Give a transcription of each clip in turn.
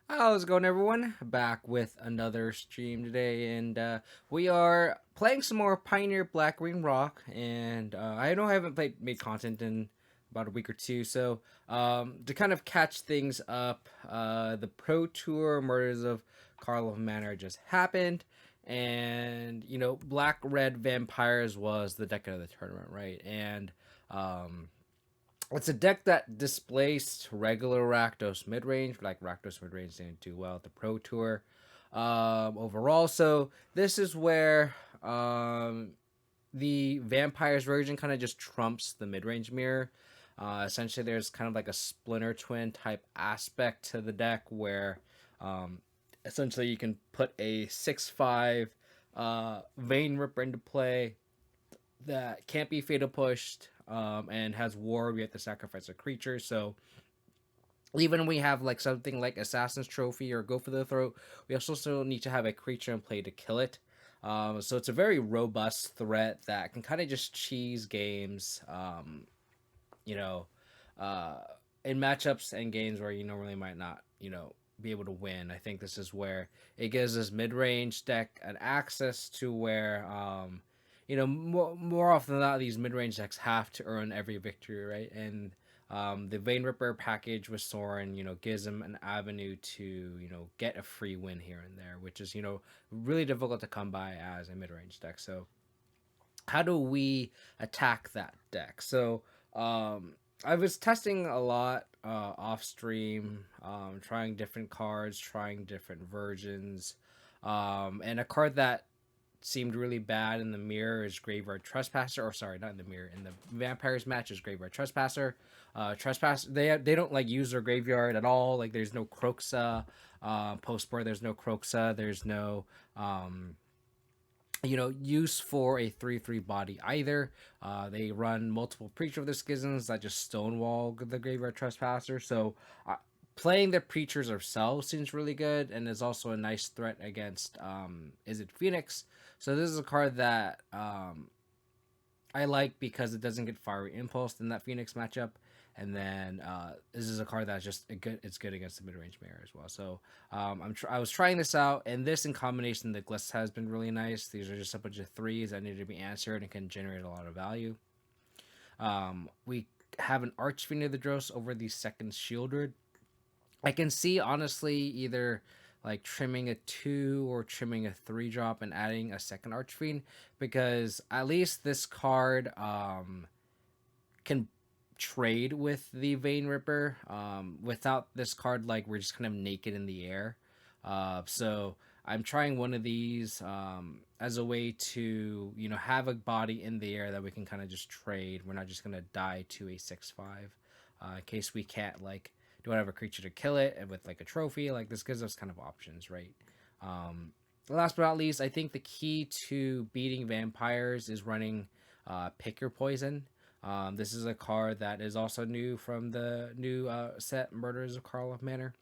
How's it going, everyone? Back with another stream today, and we are playing some more Pioneer Black Ring Rock. And I know I haven't made content in about a week or two, so to kind of catch things up, the Pro Tour Murders of Carlo Manor just happened, and Black Red Vampires was the deck of the tournament, right? And um, it's a deck that displaced regular Rakdos midrange, like Rakdos midrange didn't do well at the Pro Tour overall. So this is where the Vampires version kind of just trumps the midrange mirror. Essentially, there's kind of like a Splinter Twin type aspect to the deck where um, essentially you can put a 6/5 Vein Ripper into play that can't be fatal pushed and has war. We have to sacrifice a creature. So even when we have like something like Assassin's Trophy or Go for the Throat, we also still need to have a creature in play to kill it. So it's a very robust threat that can kind of just cheese games, you know, uh, in matchups and games where you normally might not, be able to win. I think this is where it gives this mid-range deck an access to where, more often than not, these mid-range decks have to earn every victory, right? And the Vein Ripper package with Soren, gives them an avenue to, get a free win here and there, which is, really difficult to come by as a mid-range deck. So how do we attack that deck? So I was testing a lot off stream, trying different cards, trying different versions, and a card that seemed really bad in the mirror is Graveyard Trespasser, or sorry, not in the mirror, in the Vampires match is Graveyard Trespasser. Trespass they don't like use their graveyard at all. Like there's no Croxa post board. There's no Croxa. There's no use for a 3/3 body either. They run multiple Preacher of the Schisms that just stonewall the Graveyard Trespasser. So playing the Preachers ourselves seems really good and is also a nice threat against Izzet Phoenix. So this is a card that I like because it doesn't get Fiery Impulse in that Phoenix matchup. And then this is a card that's just a good. It's good against the mid range mirror as well. So I was trying this out, and this in combination the Gliss has been really nice. These are just a bunch of threes that need to be answered and can generate a lot of value. We have an Archfiend of the Dross over the second Shieldred. I can see honestly either like trimming a 2 or trimming a 3 drop and adding a second Archfiend, because at least this card can trade with the Vein Ripper. Without this card, like we're just kind of naked in the air. So I'm trying one of these as a way to have a body in the air that we can kind of just trade. We're not just gonna die to a 6/5 in case we can't like don't have a creature to kill it, and with like a trophy, like this gives us kind of options, right? Last but not least, I think the key to beating vampires is running Pick Your Poison. This is a card that is also new from the new set Murders of Karlov Manor.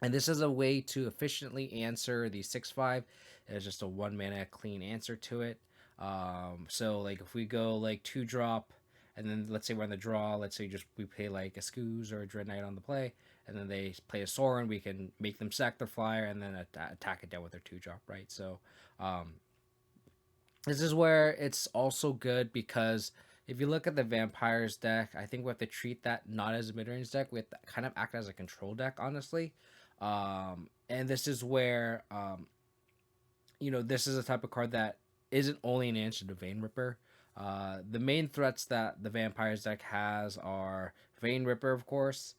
And this is a way to efficiently answer the 6/5. It's just a 1 mana clean answer to it. So like if we go like 2 drop, and then let's say we're on the draw, let's say just we play like a Scooz or a Dread Knight on the play, and then they play a Sorin, we can make them sack their flyer and then attack it down with their 2 drop, right? So um, this is where it's also good because if you look at the vampires deck, I think we have to treat that not as a mid range deck. We have to kind of act as a control deck, honestly. And this is where this is a type of card that isn't only an answer to Vein Ripper. The main threats that the vampires deck has are Vein Ripper, of course,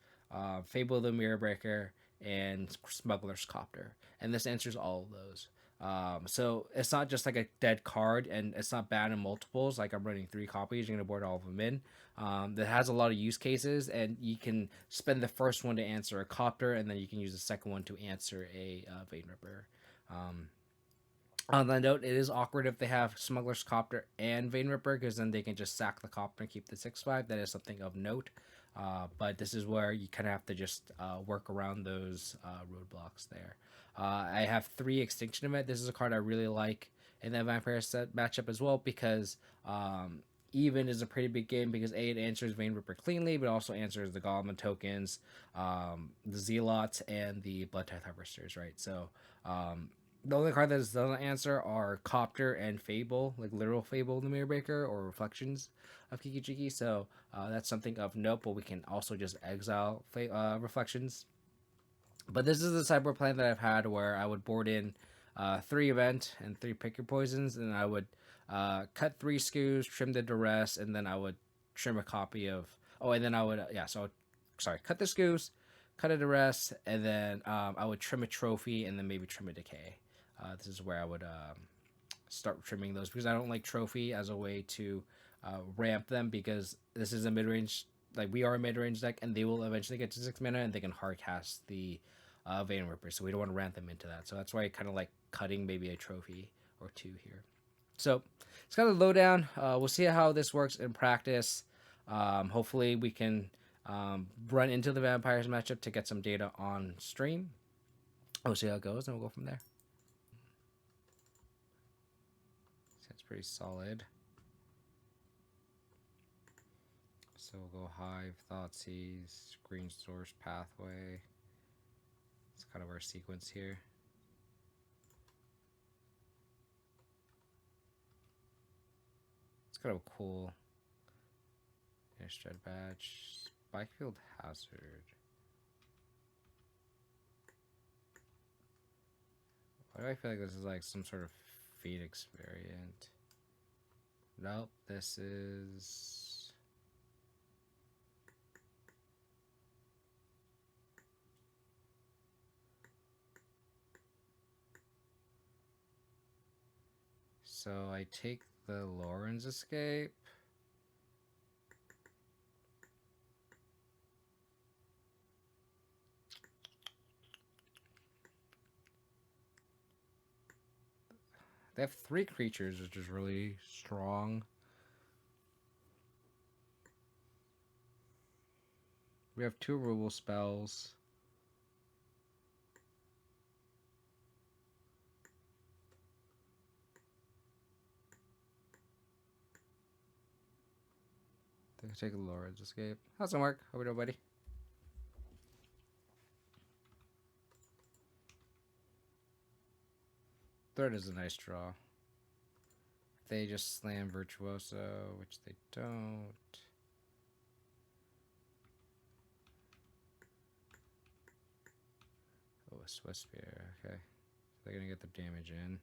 Fable the Mirror Breaker, and Smuggler's Copter, and this answers all of those. So it's not just like a dead card, and it's not bad in multiples. Like I'm running 3 copies, you're gonna board all of them in. That has a lot of use cases, and you can spend the first one to answer a copter, and then you can use the second one to answer a Vein Ripper. Um, on that note, it is awkward if they have Smuggler's Copter and Vein Ripper, because then they can just sack the Copter and keep the 6/5. That is something of note. But this is where you kind of have to just work around those roadblocks there. I have 3 Extinction event. This is a card I really like in that Vampire set matchup as well, because even is a pretty big game because it answers Vein Ripper cleanly, but also answers the Goblin tokens, the Zealots, and the Blood Tithe Harvesters, right? So the only card that doesn't answer are Copter and Fable, like literal Fable, the Mirror Breaker, or Reflections of Kiki Jiki. So that's something of note, but we can also just exile Reflections. But this is the sideboard plan that I've had where I would board in 3 event and 3 pick your poisons, and I would cut 3 skews, trim the duress, and then I would trim a copy of. Oh, and then I would cut the skews, cut a duress, and then I would trim a trophy, and then maybe trim a decay. This is where I would start trimming those because I don't like trophy as a way to ramp them because this is a mid range. Like we are a mid range deck, and they will eventually get to 6 mana, and they can hard cast the Vein Ripper, so we don't want to ramp them into that. So that's why I kind of like cutting maybe a trophy or 2 here. So it's kind of low down. We'll see how this works in practice. Hopefully we can run into the Vampires matchup to get some data on stream. We'll see how it goes, and we'll go from there. That's pretty solid. So we'll go Hive, Thoughtseize, Green Source, Pathway. It's kind of our sequence here. It's kind of cool. Instead Badge, Spikefield Hazard. Why do I feel like this is like some sort of Phoenix variant? Nope, this is... So I take the Lauren's Escape. They have 3 creatures, which is really strong. We have 2 removal spells. They can take a Lauren's Escape. How's it work? How we doing, buddy? Third is a nice draw. They just slam Virtuoso, which they don't. Oh, a Swiss Spear. Okay. They're gonna get the damage in.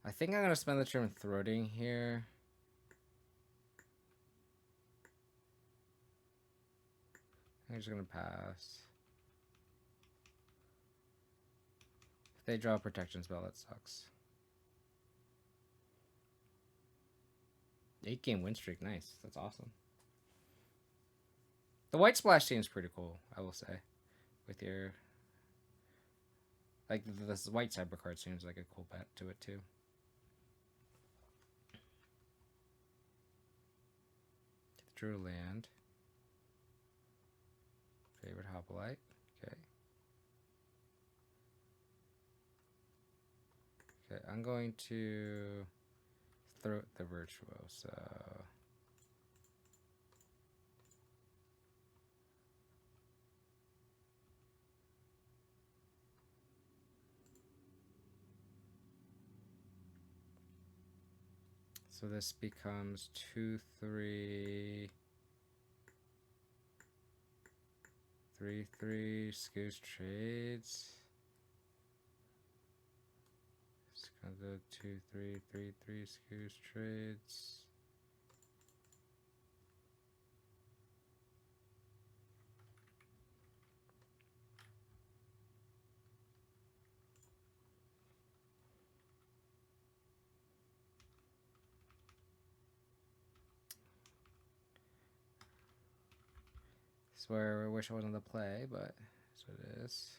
I think I'm gonna spend the turn throating here. I'm just gonna pass. If they draw a protection spell, that sucks. 8-game win streak, nice. That's awesome. The white splash seems pretty cool, I will say. With your... Like, this white cyber card seems like a cool bet to it, too. Drew land. Favorite Hoplite. Okay. Okay, I'm going to throw the Virtuoso. So this becomes 2-3. 3-3 Scoos trades. It's gonna go 2-3, 3-3 Scoos trades. Where I wish I wasn't the play, but that's what it is.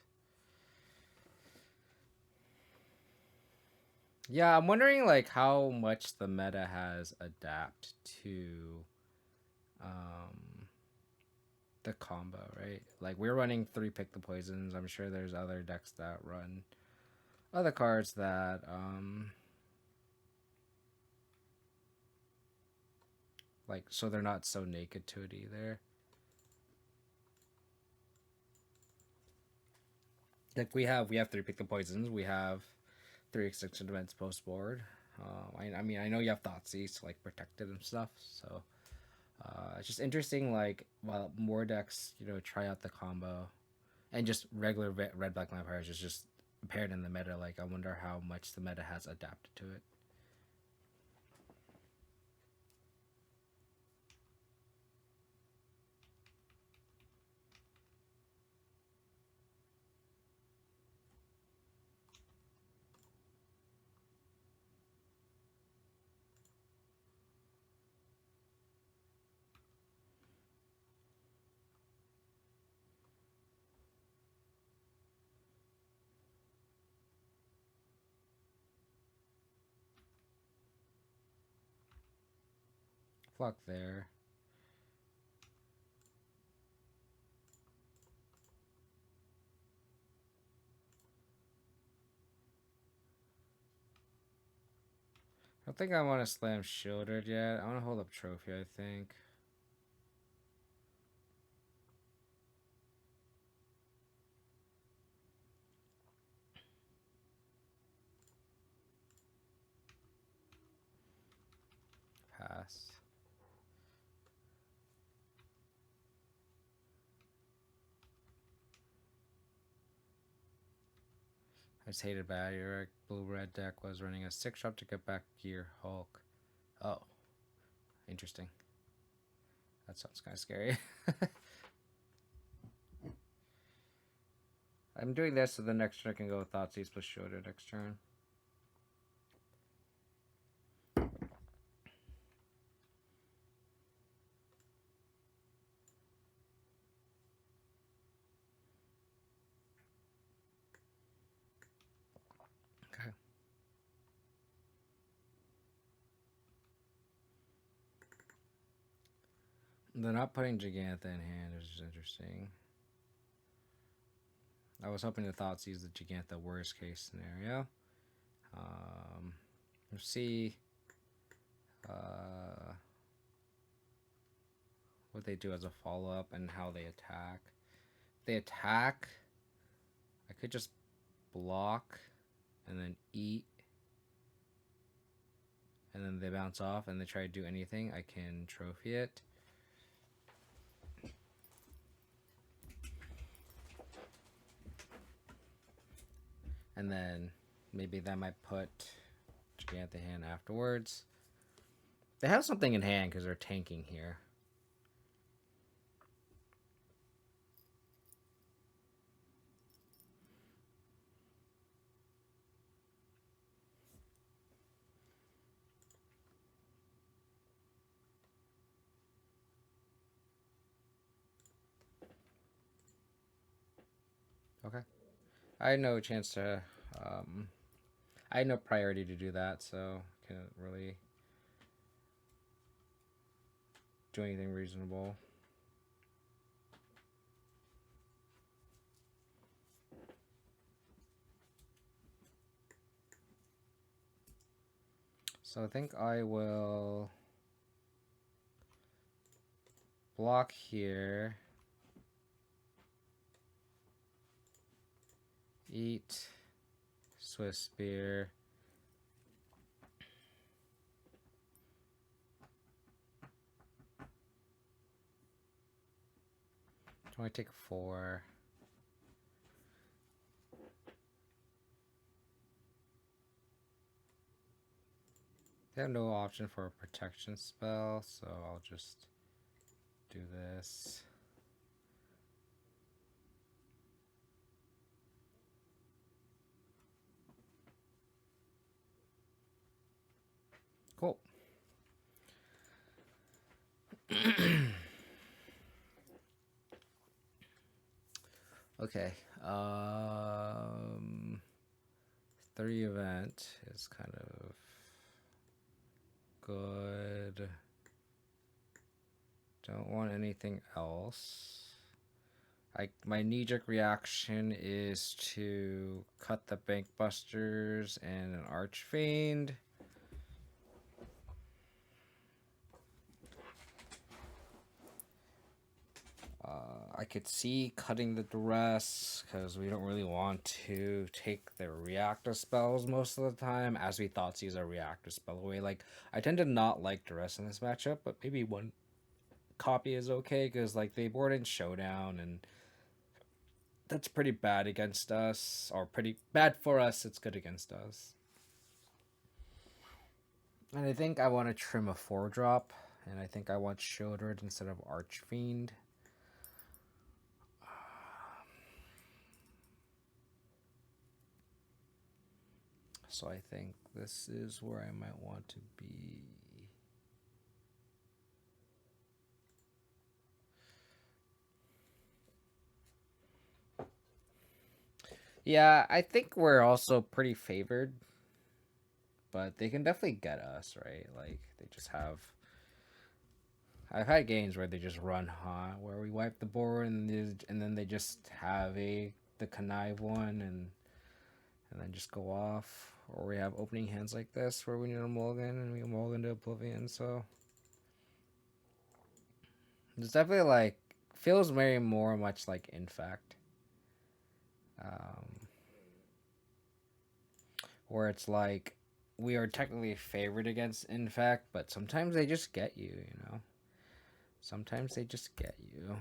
Yeah, I'm wondering like how much the meta has adapted to um the combo, right? Like we're running 3 pick the poisons. I'm sure there's other decks that run other cards that like so they're not so naked to it either. Like we have 3 pick the poisons. We have 3 extinction events post board. I mean I know you have Thoughtseize to like protect it and stuff. So it's just interesting. Like while more decks try out the combo and just regular red black vampires is just paired in the meta. Like I wonder how much the meta has adapted to it. Fuck there. I don't think I want to slam Shielded yet. I want to hold up Trophy, I think. Pass. I just hated bad. Your blue-red deck was running a 6-drop to get back Gear Hulk. Oh. Interesting. That sounds kind of scary. I'm doing this so the next turn I can go with Thoughtseize plus Shielded next turn. Okay. They're not putting Gigantha in hand, which is interesting. I was hoping the Thoughtseize the Gigantha worst case scenario. Let's see what they do as a follow up and how they attack. If they attack, I could just block and then eat, and then they bounce off and they try to do anything. I can trophy it. And then maybe that might put Gigantha hand afterwards. They have something in hand because they're tanking here. Okay. I had no chance to. I had no priority to do that, so couldn't really do anything reasonable. So I think I will block here. Eat Swiss Spear. Do I take 4? They have no option for a protection spell, so I'll just do this. Cool. Okay. 3 event is kind of good. Don't want anything else. My knee-jerk reaction is to cut the Bank Busters and an Archfiend. I could see cutting the Duress because we don't really want to take the reactive spells most of the time, as we thought use a reactive spell away. Like, I tend to not like Duress in this matchup, but maybe one copy is okay because like they board in Showdown, and that's pretty bad against us, or pretty bad for us. It's good against us. And I think I want to trim a 4-drop, and I think I want Shieldred instead of Archfiend. So I think this is where I might want to be. Yeah, I think we're also pretty favored, but they can definitely get us, right? Like, they just have... I've had games where they just run hot, where we wipe the board and then they just have the connive one and then just go off. Or we have opening hands like this where we need a mulligan and we mulligan to Oblivion, so... It's definitely like... Feels very more much like Infect. Where it's like... We are technically favored against Infect, but sometimes they just get you, you know? Sometimes they just get you.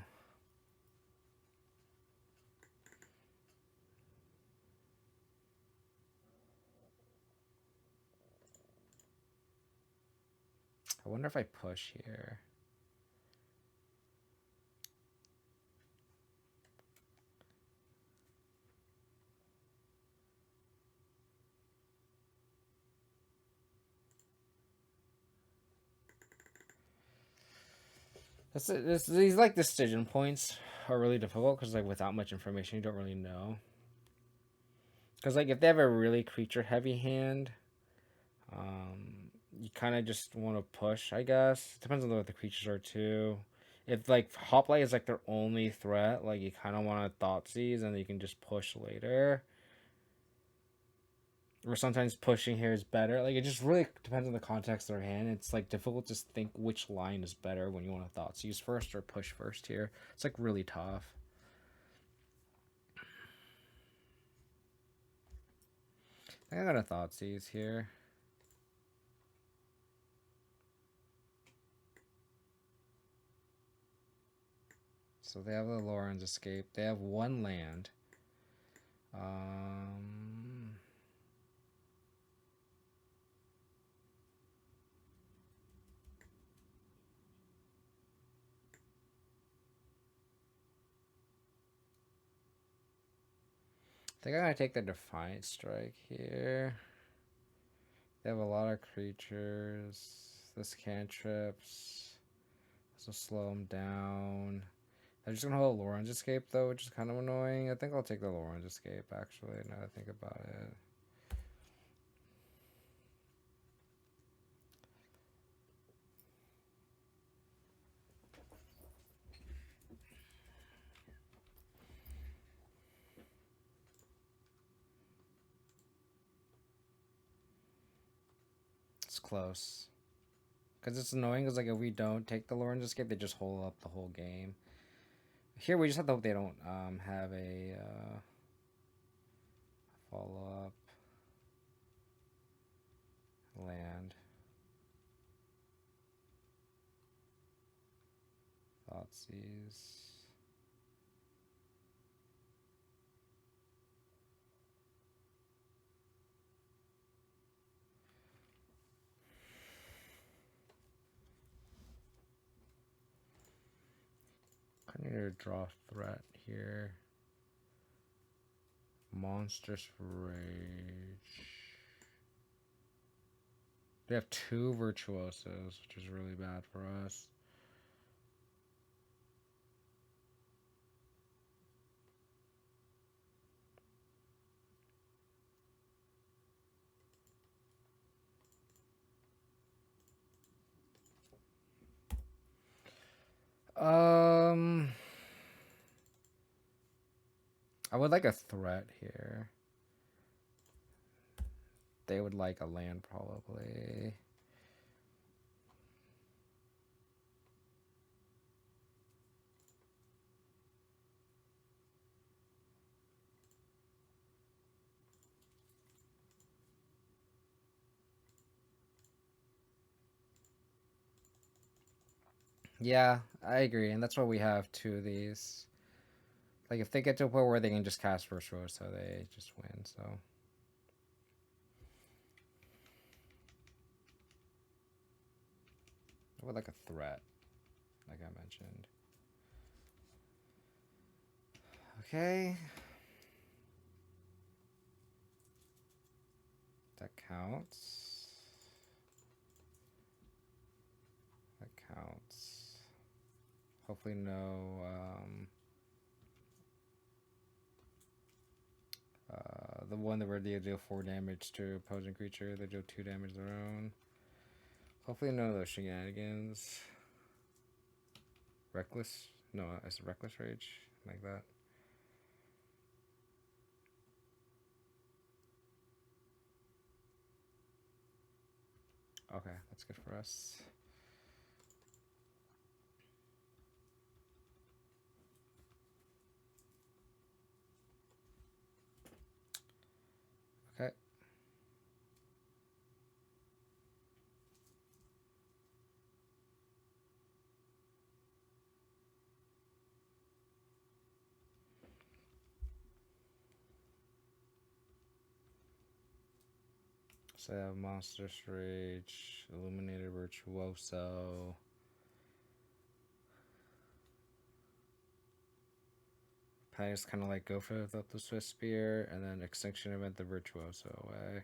I wonder if I push here. These like decision points are really difficult because like without much information you don't really know. Because like if they have a really creature heavy hand, you kind of just want to push, I guess. It depends on what the creatures are too. If like Hoplite is like their only threat, like you kind of want to Thoughtseize and you can just push later. Or sometimes pushing here is better. Like it just really depends on the context of their hand. It's like difficult to think which line is better when you want to Thoughtseize first or push first here. It's like really tough. I think I got a Thoughtseize here. So they have the Lauren's Escape. They have 1 land. I think I'm going to take the Defiant Strike here. They have a lot of creatures. This cantrips. This will slow them down. They're just going to hold a Lauren's Escape, though, which is kind of annoying. I think I'll take the Lauren's Escape, actually, now that I think about it. It's close. Because it's annoying, because like, if we don't take the Lauren's Escape, they just hold up the whole game. Here, we just have to hope they don't have a follow-up land. Thoughtseize. I need to draw threat here. Monstrous Rage. They have 2 Virtuosos, which is really bad for us. I would like a threat here. They would like a land probably. Yeah, I agree, and that's why we have two of these. Like if they get to a point where they can just cast first row, so they just win. So I would like a threat, like I mentioned. Okay. That counts. That counts. Hopefully no the one where they deal 4 damage to opposing creature, they deal 2 damage their own. Hopefully none of those shenanigans. Reckless? No, it's a reckless rage. Like that. Okay, that's good for us. Okay. So I have Monstrous Rage, Illuminated Virtuoso. I just kind of like go for the Swift Spear, and then Extinction Event the Virtuoso away.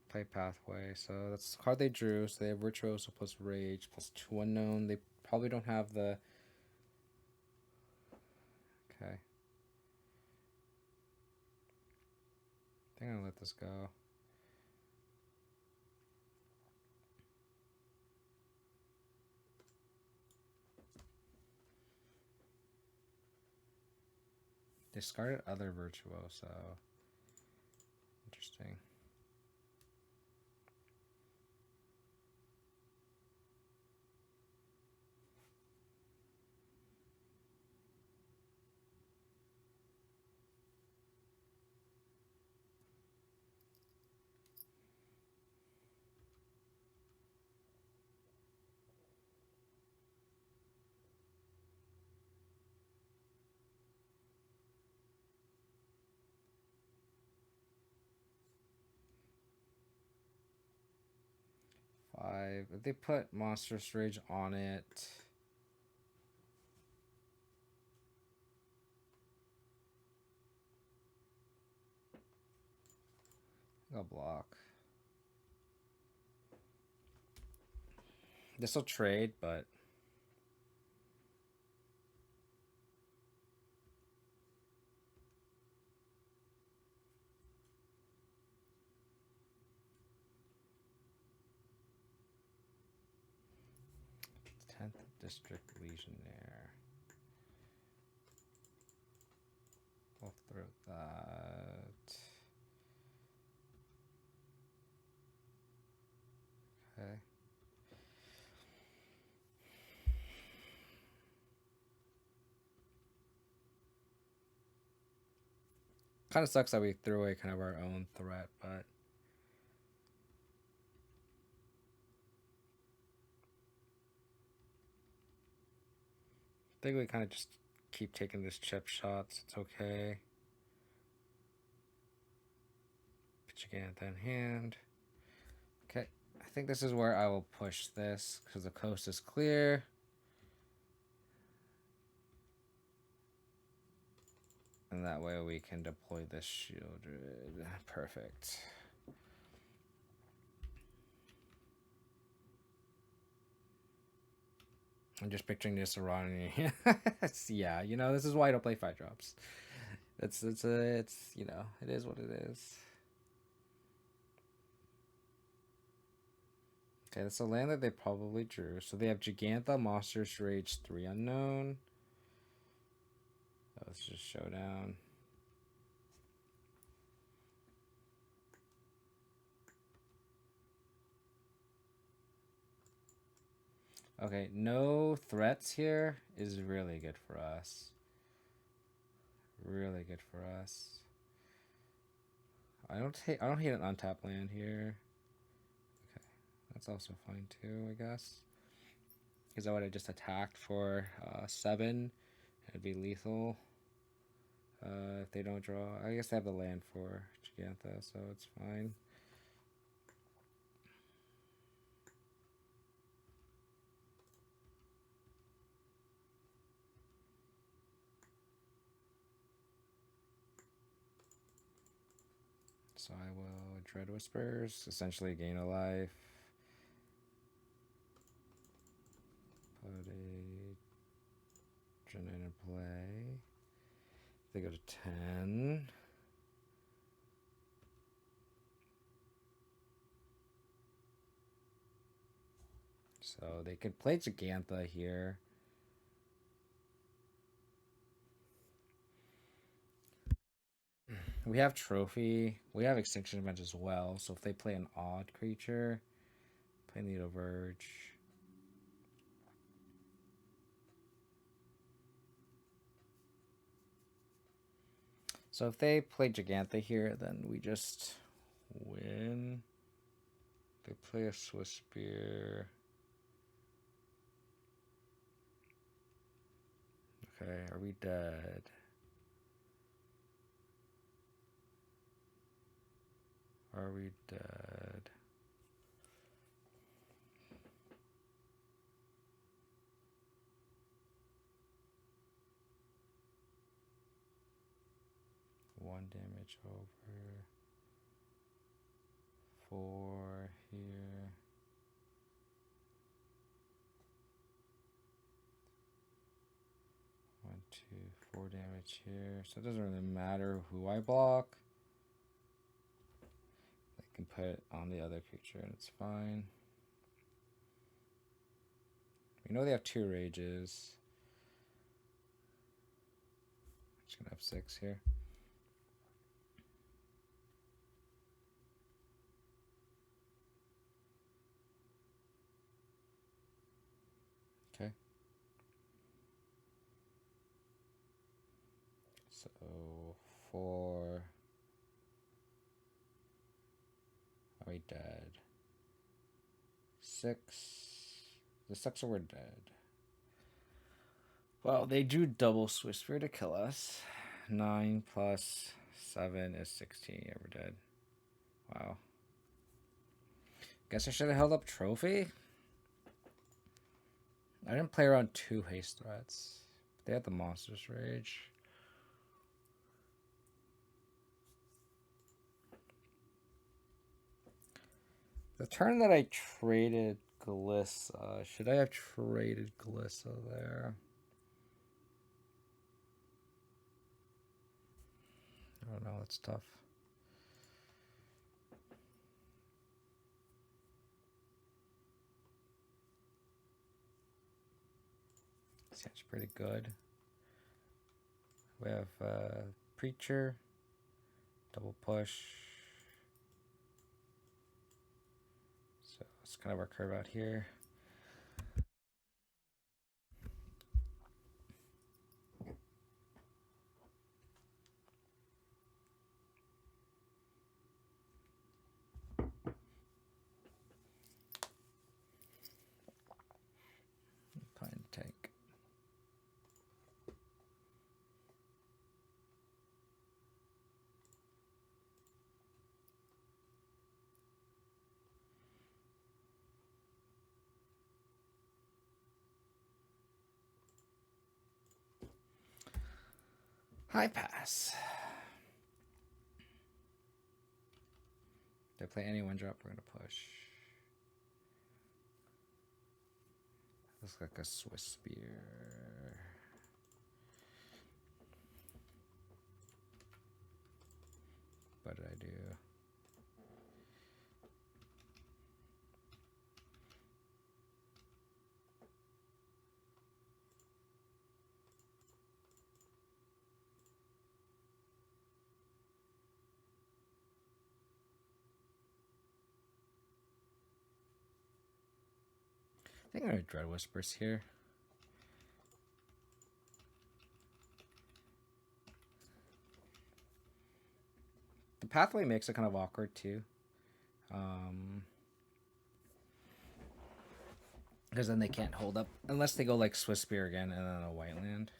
Play Pathway, so that's the card they drew. So they have Virtuoso plus Rage plus 2 unknown. They probably don't have the... Okay. I think I'll let this go. Discarded other Virtuoso. Interesting. If they put Monstrous Rage on it, I'll block. This will trade, but Tenth District Legionnaire. We'll throw that. Okay. Kind of sucks that we threw away kind of our own threat, but I think we kind of just keep taking these chip shots. It's okay. Pitch again, then hand. Okay, I think this is where I will push this because the coast is clear. And that way we can deploy this shielded. Perfect. I'm just picturing this around. Yeah, you know, this is why I don't play 5 drops. It's you know, it is what it is. Okay, that's a land that they probably drew. So they have Gigantha, Monsters Rage, 3 unknown. Let's just showdown. Okay, no threats here is really good for us. Really good for us. I don't hate an untapped land here. Okay, that's also fine too, I guess. Because I would have just attacked for 7. It'd be lethal. If they don't draw, I guess they have the land for Gigantha, so it's fine. So I will Dread Whispers, essentially gain a life. Put a Gen in play. They go to 10. So they could play Gigantha here. We have Trophy. We have Extinction Event as well. So if they play an odd creature, play Needle Verge. So if they play Gigantha here, then we just win. They play a Swiss Spear. Okay, are we dead? Are we dead? One damage over. 4 here. 1, 2, 4 damage here. So it doesn't really matter who I block. I can put it on the other creature and it's fine. We know they have 2 rages. Just gonna have 6 here. Okay. So 4. Are we dead? 6. The 6 we're dead. Well, they drew double Swiss Spear to kill us. 9 plus 7 is 16. Yeah, we're dead. Wow. Guess I should have held up Trophy. I didn't play around 2 haste threats. They had the Monsters Rage. The turn that I traded Glissa, should I have traded Glissa there? I don't know, it's tough. Sounds pretty good. We have Preacher, double push. So it's kind of our curve out here. Pine tank. High pass. If they play any 1-drop, we're gonna push. Looks like a Swiss Spear. what did I do? I think I'm gonna Dread Whispers here. The pathway makes it kind of awkward too. Because then they can't hold up unless they go like Swiss Spear again and then a white land.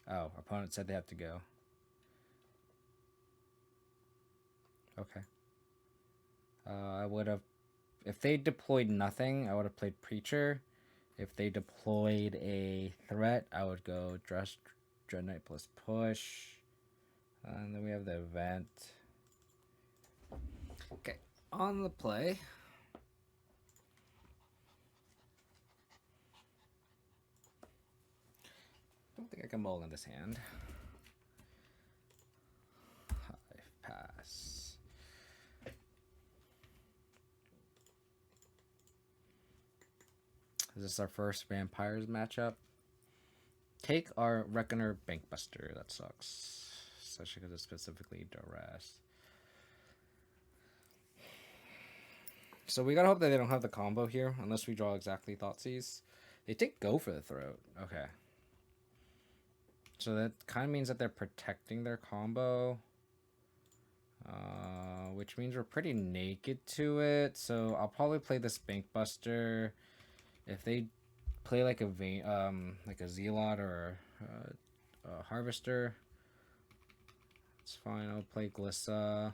Oh, opponent said they have to go. Okay. I would have, if they deployed nothing, I would have played Preacher. If they deployed a threat, I would go Dread Knight plus push. And then we have the event. Okay, on the play. I don't think I can mulligan this hand. Pass. Is this our first Vampires matchup? Take our Reckoner Bankbuster. That sucks. Especially because it's specifically Duress. So we gotta hope that they don't have the combo here, unless we draw exactly Thoughtseize. They take Go for the Throat. Okay. So that kind of means that they're protecting their combo. Which means we're pretty naked to it. So I'll probably play this Bankbuster. If they play like a Zealot or a Harvester, it's fine. I'll play Glissa.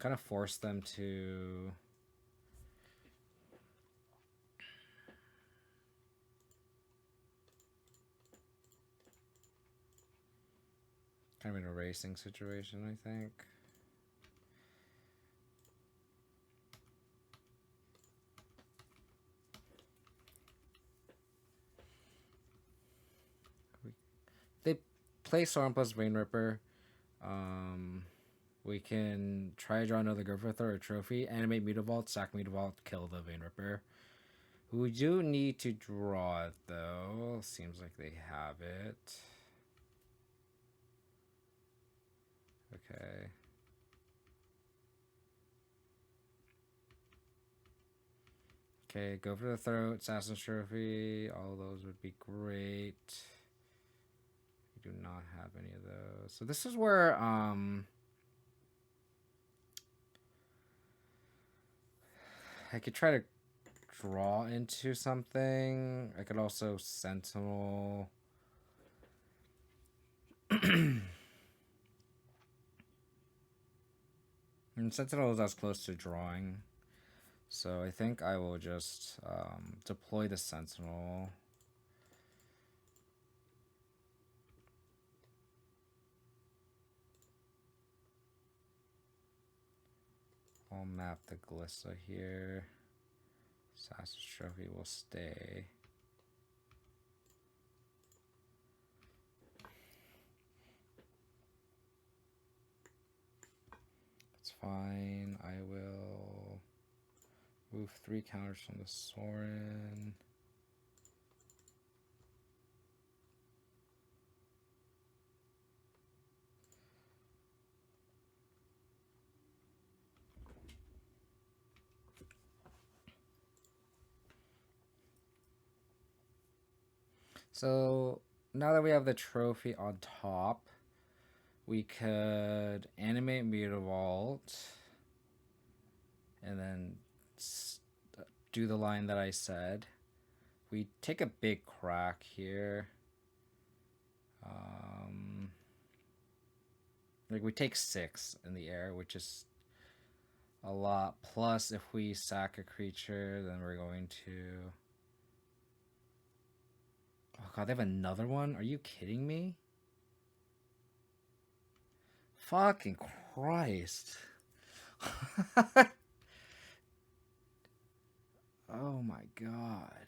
Kind of force them to kind of an erasing situation, I think. They play Storm plus Vein Ripper. We can try to draw another Griffith or a trophy, animate Mutavault, sack Mutavault, kill the Vein Ripper. We do need to draw it though. Seems like they have it. Okay. Okay, go for the Throat, Assassin's Trophy. All of those would be great. We do not have any of those. So this is where I could try to draw into something. I could also Sentinel. And Sentinel is as close to drawing. So I think I will just deploy the Sentinel. I'll map the Glissa here. Assassin's Trophy will stay. It's fine. I will move 3 counters from the Sorin. So now that we have the trophy on top, we could animate Mutavault and then do the line that I said. We take a big crack here. Like we take 6 in the air, which is a lot. Plus, if we sack a creature, then we're going to... Oh god, they have another one? Are you kidding me? Fucking Christ. Oh my god.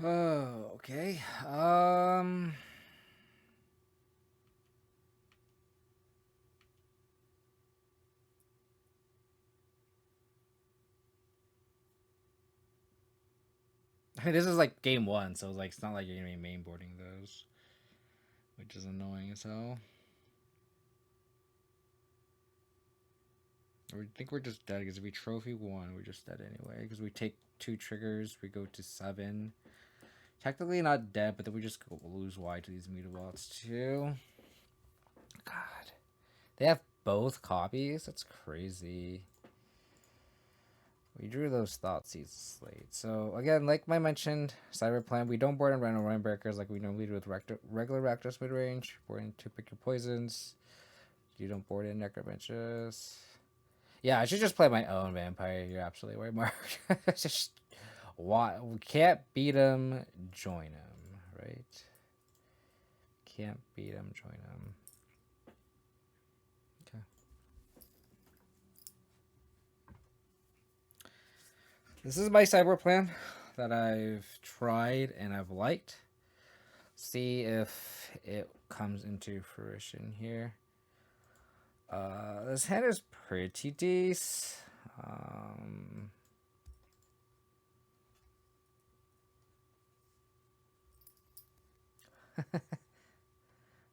Oh, okay. I mean, this is like game one, so like it's not like you're gonna be mainboarding those, which is annoying as hell. I think we're just dead because if we trophy one, we're just dead anyway. Because we take 2 triggers, we go to 7. Technically not dead, but then we just lose wide to these mutabots too. God, they have both copies. That's crazy. We drew those thought seeds late. So again, like I mentioned, cyber plan. We don't board in random run breakers like we normally do with regular Rakdos mid range. Board in to pick your poisons. You don't board in necrobenches. Yeah, I should just play my own vampire. You're absolutely right, Mark. Just why we can't beat him, join him, right? Can't beat him, join him. Okay. This is my cyber plan that I've tried and I've liked. See if it comes into fruition here. This hand is pretty decent.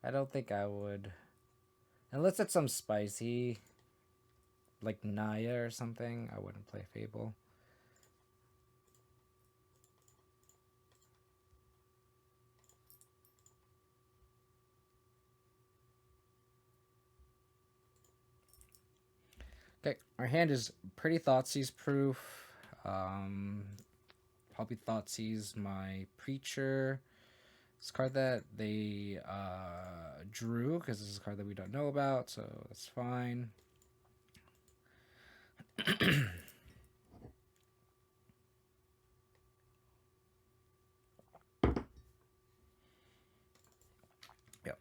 I don't think I would. Unless it's some spicy, like Naya or something, I wouldn't play Fable. Okay, our hand is pretty Thoughtseize proof. Probably Thoughtseize my Preacher. This card that they drew, because this is a card that we don't know about, so that's fine. Yep.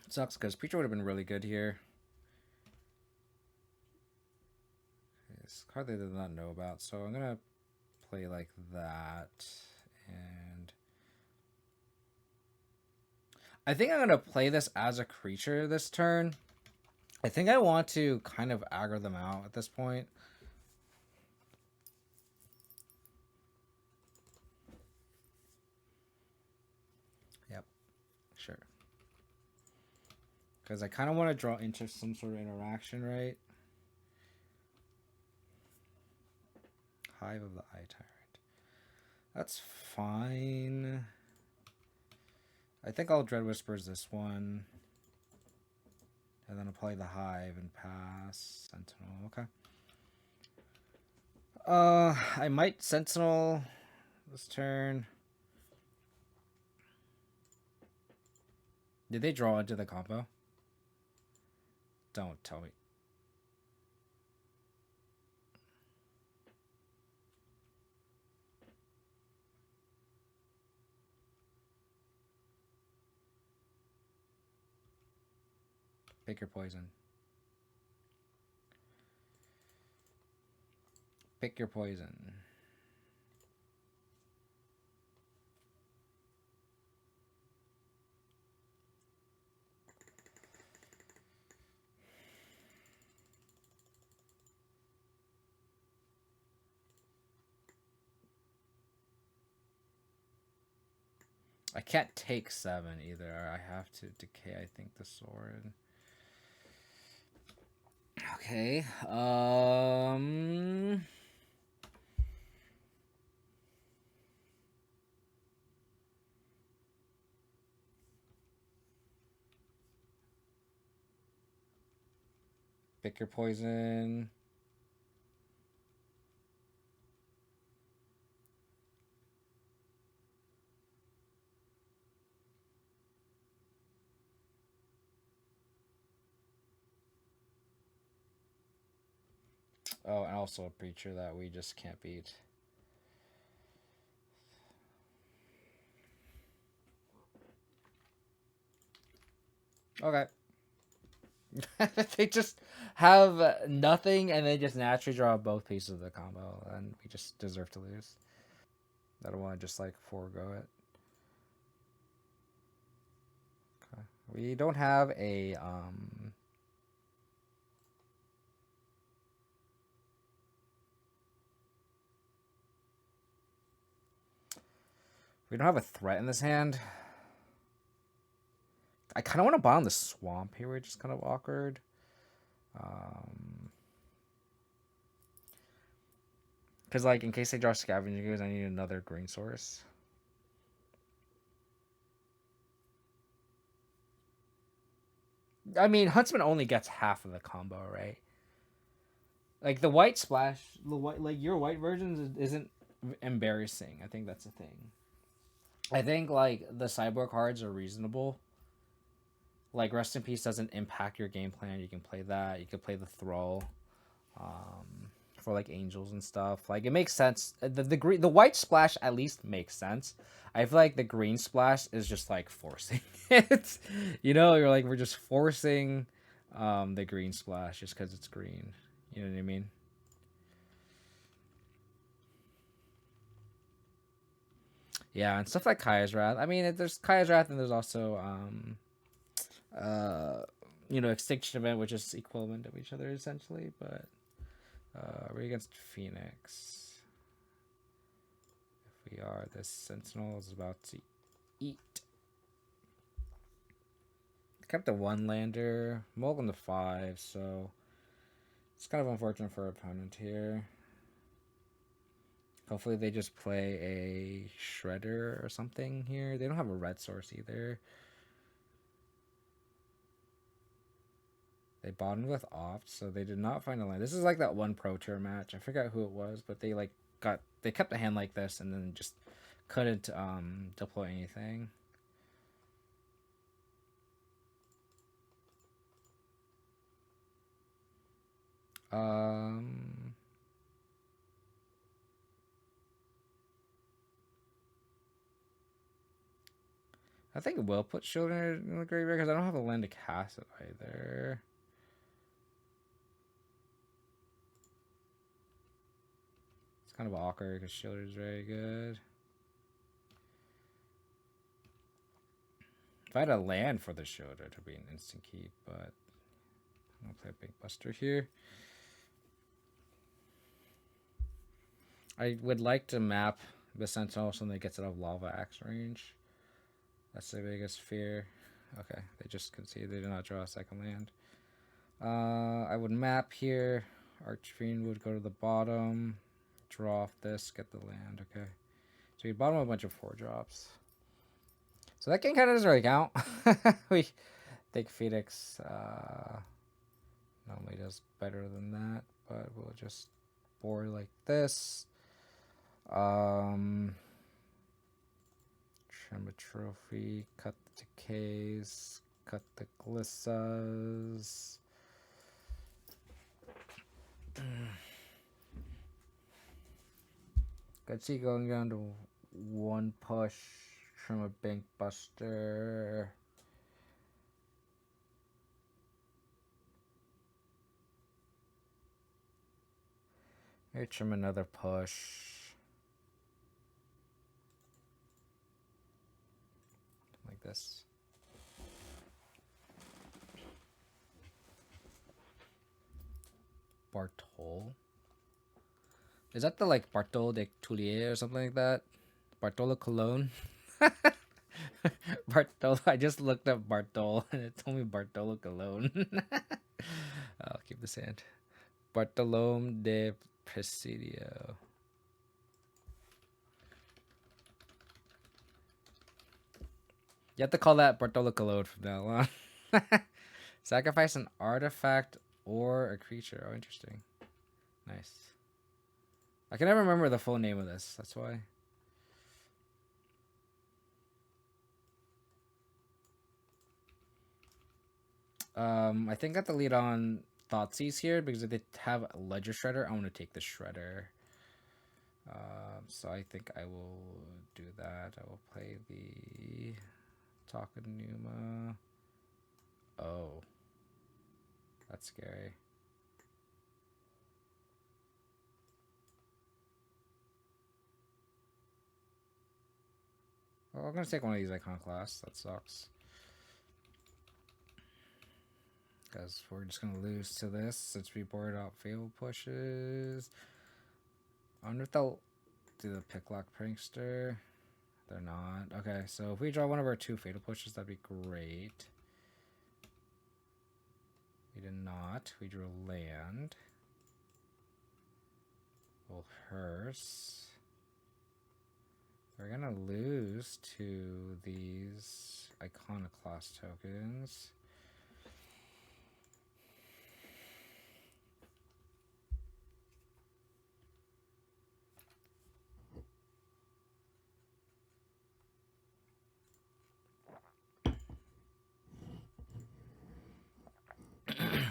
Sucks because Preacher would have been really good here. This card they did not know about, so I'm gonna play like that. And I think I'm gonna play this as a creature this turn. I think I want to kind of aggro them out at this point. Yep, sure. Because I kind of want to draw into some sort of interaction, right? Hive of the Eye Tyrant. That's fine. I think I'll Dread Whispers this one. And then I'll play the Hive and pass Sentinel. Okay. I might Sentinel this turn. Did they draw into the combo? Don't tell me. Pick your poison. Pick your poison. I can't take 7 either. I have to decay, I think, the sword. Okay. Pick your poison. Oh, and also a Preacher that we just can't beat. Okay. They just have nothing and they just naturally draw both pieces of the combo, and we just deserve to lose. I don't want to just like forego it. Okay. We don't have a we don't have a threat in this hand. I kind of want to bottom the swamp here, which is kind of awkward. Because, like, in case they draw Scavenging Ooze, I need another green source. I mean, Huntsman only gets half of the combo, right? Like, the white splash, like, your white version isn't embarrassing. I think that's the thing. I think, like, the sideboard cards are reasonable. Like, Rest in Peace doesn't impact your game plan. You can play that. You can play the Thrall. For like angels and stuff. Like, it makes sense. The white splash at least makes sense. I feel like the green splash is just like forcing it. You're like, we're just forcing the green splash just because it's green. You know what I mean? Yeah, and stuff like Kaya's Wrath. I mean, there's Kaya's Wrath, and there's also Extinction Event, which is equivalent of each other essentially. But we're against Phoenix. If we are, this Sentinel is about to eat. Kept the one lander, mulligan the 5, so it's kind of unfortunate for our opponent here. Hopefully they just play a Shredder or something here. They don't have a red source either. They bottomed with Opt, so they did not find a land. This is like that one Pro Tour match. I forgot who it was, but they kept a hand like this and then just couldn't deploy anything. I think we'll put Children in the graveyard because I don't have a land to cast it either. It's kind of awkward because Children is very good. If I had a land for the Shielder, it would be an instant keep, but I'm going to play a big buster here. I would like to map the Sentinel so that gets out of Lava Axe range. That's the biggest fear. Okay, they just conceded. They did not draw a second land. I would map here. Archfiend would go to the bottom. Draw off this, get the land. Okay. So we bottom a bunch of 4-drops. So that game kind of doesn't really count. We think Phoenix normally does better than that, but we'll just board like this. Trim a trophy, cut the decays, cut the glissas. Could see going down to 1 push, trim a bank buster. Maybe trim another push. Like this. Bartol? Is that the like Bartol de Toulier or something like that? Bartolo Cologne? Bartolo. I just looked up Bartol and it told me Bartolo Cologne. I'll keep this hand. Bartolome de Presidio. You have to call that Bartolo Cologne from now on. Sacrifice an artifact or a creature. Oh, interesting. Nice. I can never remember the full name of this. That's why. I think I have to lead on Thoughtseize here because if they have a Ledger Shredder, I want to take the Shredder. So I think I will do that. I will play the Takanuma. Oh. That's scary. I'm gonna take one of these Iconoclasts. That sucks. Because we're just gonna lose to this since we boarded out fatal pushes. I wonder if they'll do the Picklock Prankster. They're not. Okay, so if we draw one of our 2 fatal pushes, that'd be great. We did not. We drew land. We'll hearse. We're gonna lose to these Iconoclast tokens.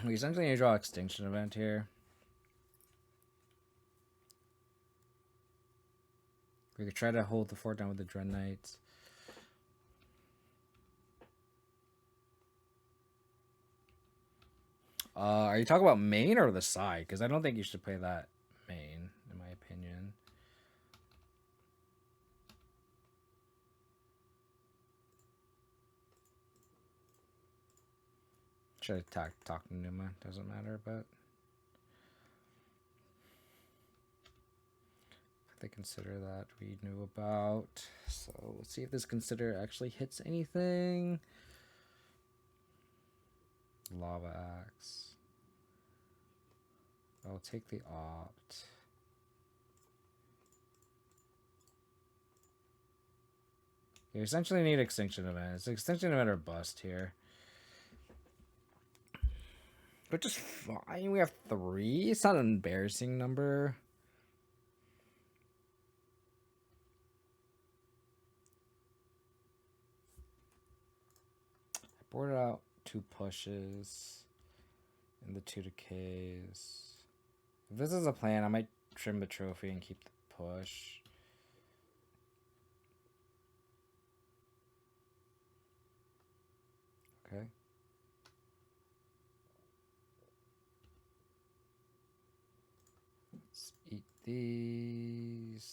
We essentially need to draw Extinction event here. We could try to hold the fort down with the Dread Knights. Are you talking about main or the side? Because I don't think you should play that main, in my opinion. Should I talk to Numa? Doesn't matter, but if they consider that we knew about. So let's see if this consider actually hits anything. Lava Axe. I'll take the opt. You essentially need Extinction event. It's Extinction event or bust here. Which is fine. We have 3. It's not an embarrassing number. I boarded out 2 pushes and the 2 decays. If this is a plan, I might trim the trophy and keep the push. Okay. Let's eat these.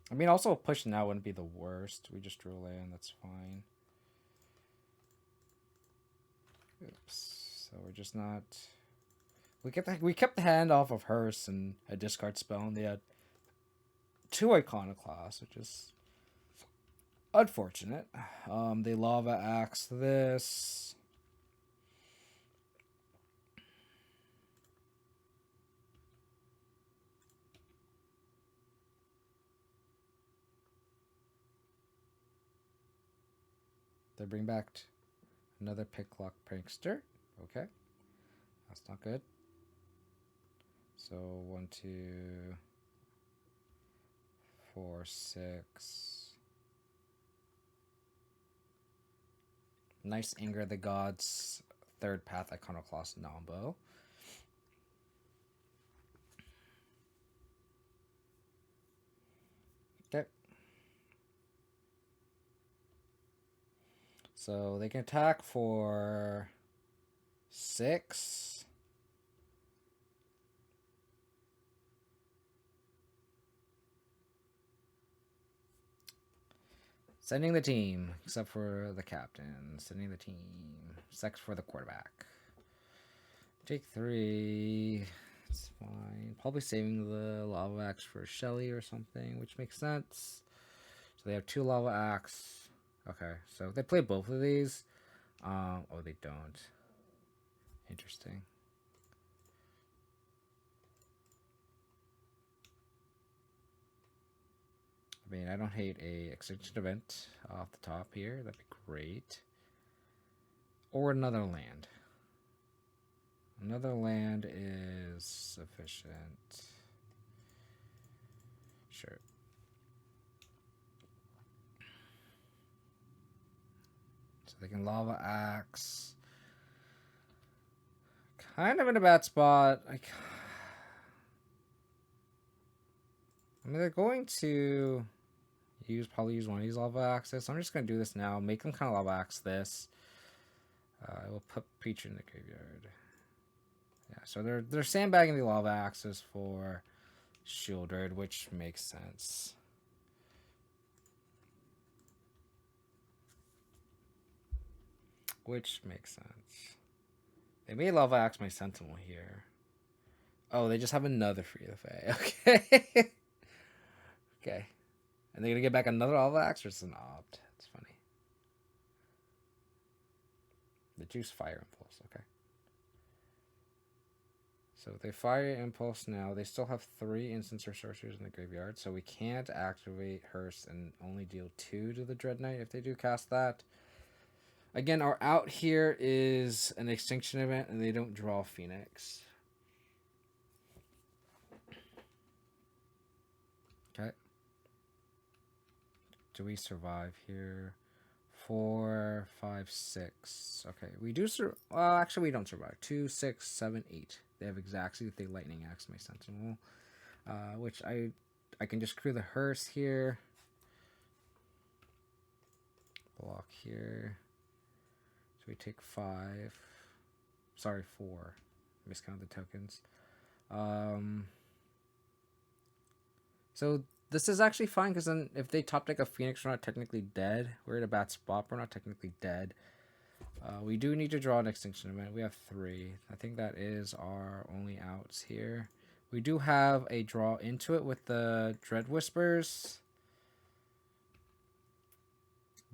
I mean, also pushing now wouldn't be the worst. We just drew land, that's fine. Oops. So we're just not. We kept the hand off of Hearse and a discard spell, and they had 2 Iconoclasts, which is unfortunate. They Lava Axe this. They bring back another Picklock Prankster. Okay. That's not good. So 1, 2, 4, 6. Nice Anger of the Gods. 3rd Path Iconoclast Nombo. Okay. So they can attack for 6. Sending the team, except for the captain. Sending the team, except for the quarterback. Take 3. It's fine. Probably saving the Lava Axe for Shelly or something, which makes sense. So they have 2 Lava Axe. Okay, so they play both of these. Oh, they don't. Interesting. I mean, I don't hate a Extinction event off the top here. That'd be great. Or another land. Another land is sufficient. Sure. So they can Lava Axe. Kind of in a bad spot. I mean, they're going to probably use one of these Lava Axes. So I'm just going to do this now. Make them kind of Lava Axe this. I will put Preacher in the graveyard. Yeah, so they're sandbagging the Lava Axes for shielded, which makes sense. Which makes sense. They may lava axe my sentinel here. Oh, they just have another free to Fae. Okay. Okay. And they're gonna get back another lava axe, or it's an opt. It's funny. They choose fire impulse. Okay. So if they fire impulse now, they still have 3 instants or sorceries in the graveyard, so we can't activate Hearse and only deal 2 to the Dread Knight if they do cast that. Again, our out here is an Extinction event, and they don't draw Phoenix. Okay. Do we survive here? 4, 5, 6. Okay, we do well, actually, we don't survive. 2, 6, 7, 8. They have exactly if they lightning axe my sentinel, which I can just crew the hearse here. Block here. So we take 5. Sorry, 4. Miscount the tokens. So this is actually fine because then if they top deck a Phoenix, we're not technically dead. We're in a bad spot. We're not technically dead. We do need to draw an Extinction event. We have 3. I think that is our only outs here. We do have a draw into it with the Dread Whispers.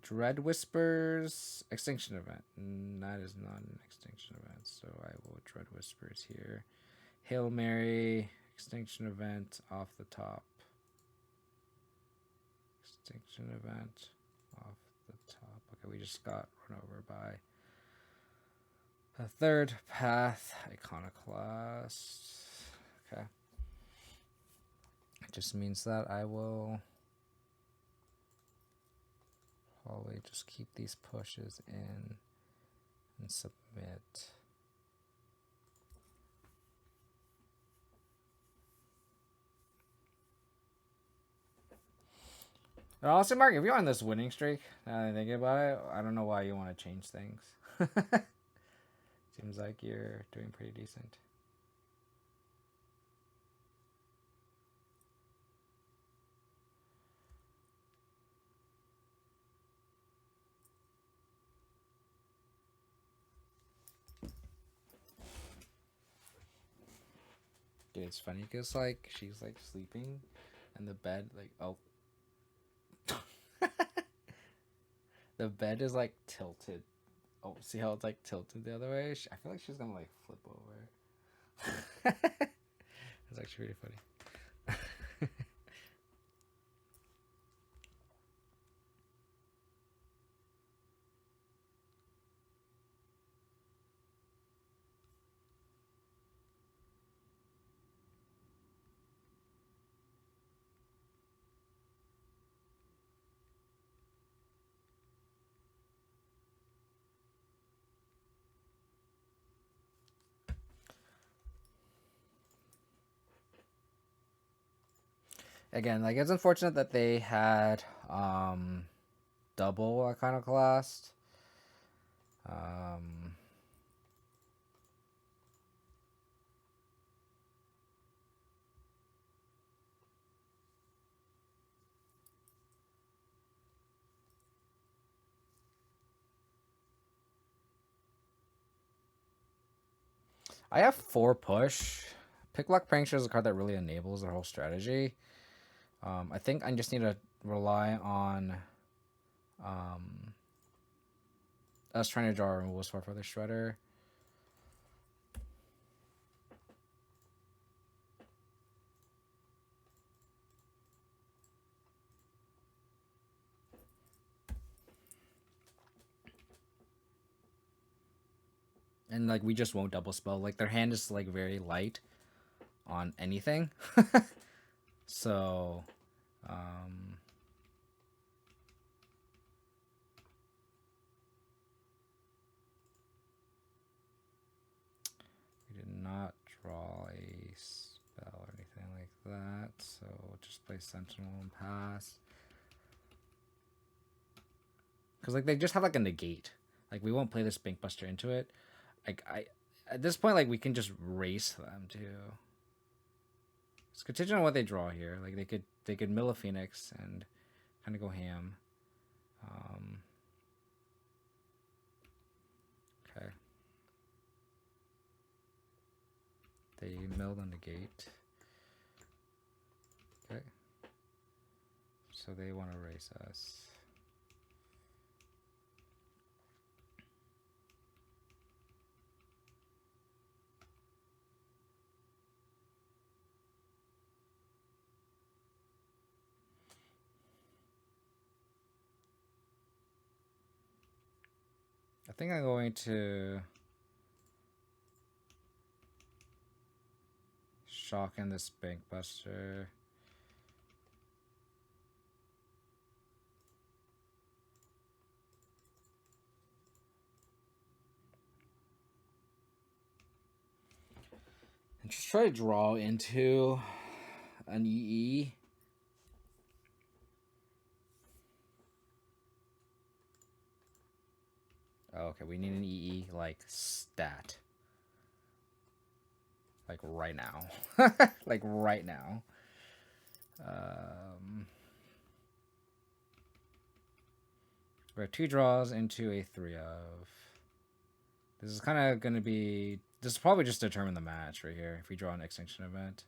Dread Whispers Extinction event. That is not an Extinction event, so I will Dread Whispers here. Hail Mary Extinction event off the top. Extinction event off the top. Okay, we just got run over by a third path Iconoclast. Okay. It just means that I will probably just keep these pushes in and submit. And honestly, Mark, if you're on this winning streak, now that I think about it, I don't know why you want to change things. Seems like you're doing pretty decent. Dude, it's funny because like she's like sleeping and the bed like the bed is like tilted. Oh, see how it's like tilted the other way? I feel like she's gonna like flip over. That's actually really funny. Again, like it's unfortunate that they had double Iconoclast. I have 4 push. Picklock Prankster is a card that really enables their whole strategy. I think I just need to rely on us trying to draw a removal spell for the Shredder. And like we just won't double spell. Like their hand is like very light on anything. So we did not draw a spell or anything like that. So we'll just play Sentinel and pass. Because like they just have like a negate. Like we won't play this Spinkbuster into it. Like at this point, like we can just race them too. It's contingent on what they draw here. Like they could mill a Phoenix and kind of go ham. Okay. They milled on the gate. Okay. So they want to race us. I think I'm going to shock in this Bank Buster. And just try to draw into an EE. Oh, okay, we need an EE like stat. Like right now. Like right now. We have 2 draws into a 3 of. This is kind of going to be... This will probably just determine the match right here if we draw an Extinction event.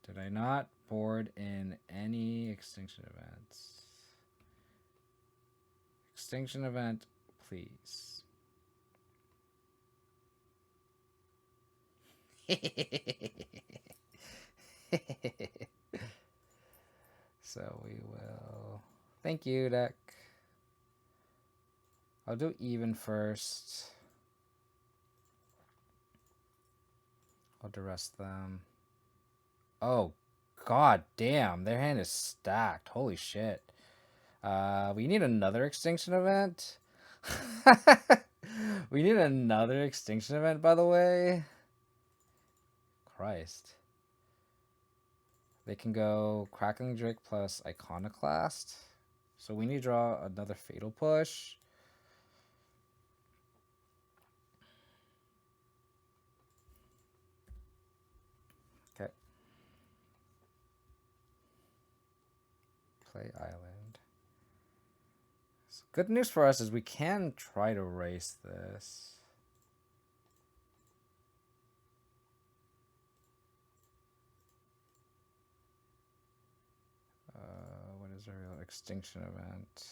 Did I not board in any Extinction events? Extinction event, please. So we will... Thank you, deck. I'll do even first. I'll duress them. Oh, god damn. Their hand is stacked. Holy shit. We need another Extinction event. We need another Extinction event, by the way. Christ. They can go Crackling Drake plus Iconoclast. So we need to draw another Fatal Push. Okay. Play Island. So good news for us is we can try to race this. What is a real Extinction event?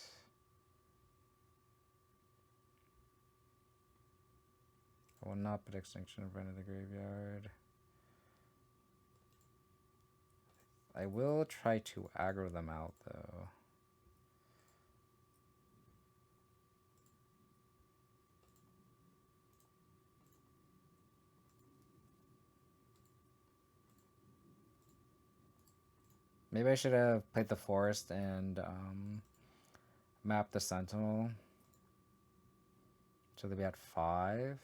I will not put Extinction event in the graveyard. I will try to aggro them out, though. Maybe I should have played the Forest and mapped the Sentinel. So they'd be at 5.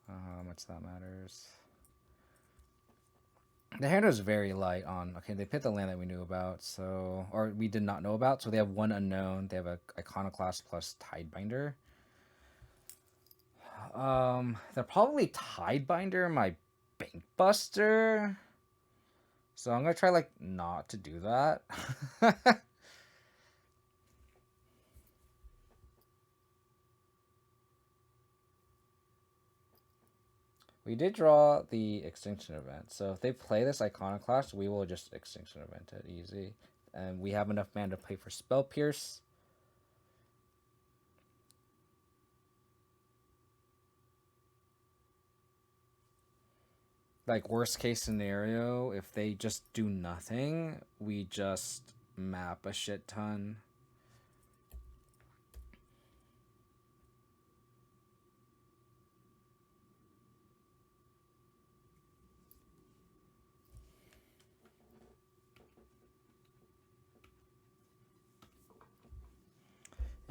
How much that matters. The hand was very light on... Okay, they picked the land that we knew about, so... Or we did not know about, so they have 1 unknown. They have a Iconoclast plus Tidebinder. They're probably Tidebinder my Bank Buster. So I'm gonna try, like, not to do that. We did draw the Extinction event, so if they play this Iconoclast, we will just Extinction event it easy. And we have enough mana to play for Spell Pierce. Like, worst case scenario, if they just do nothing, we just map a shit ton.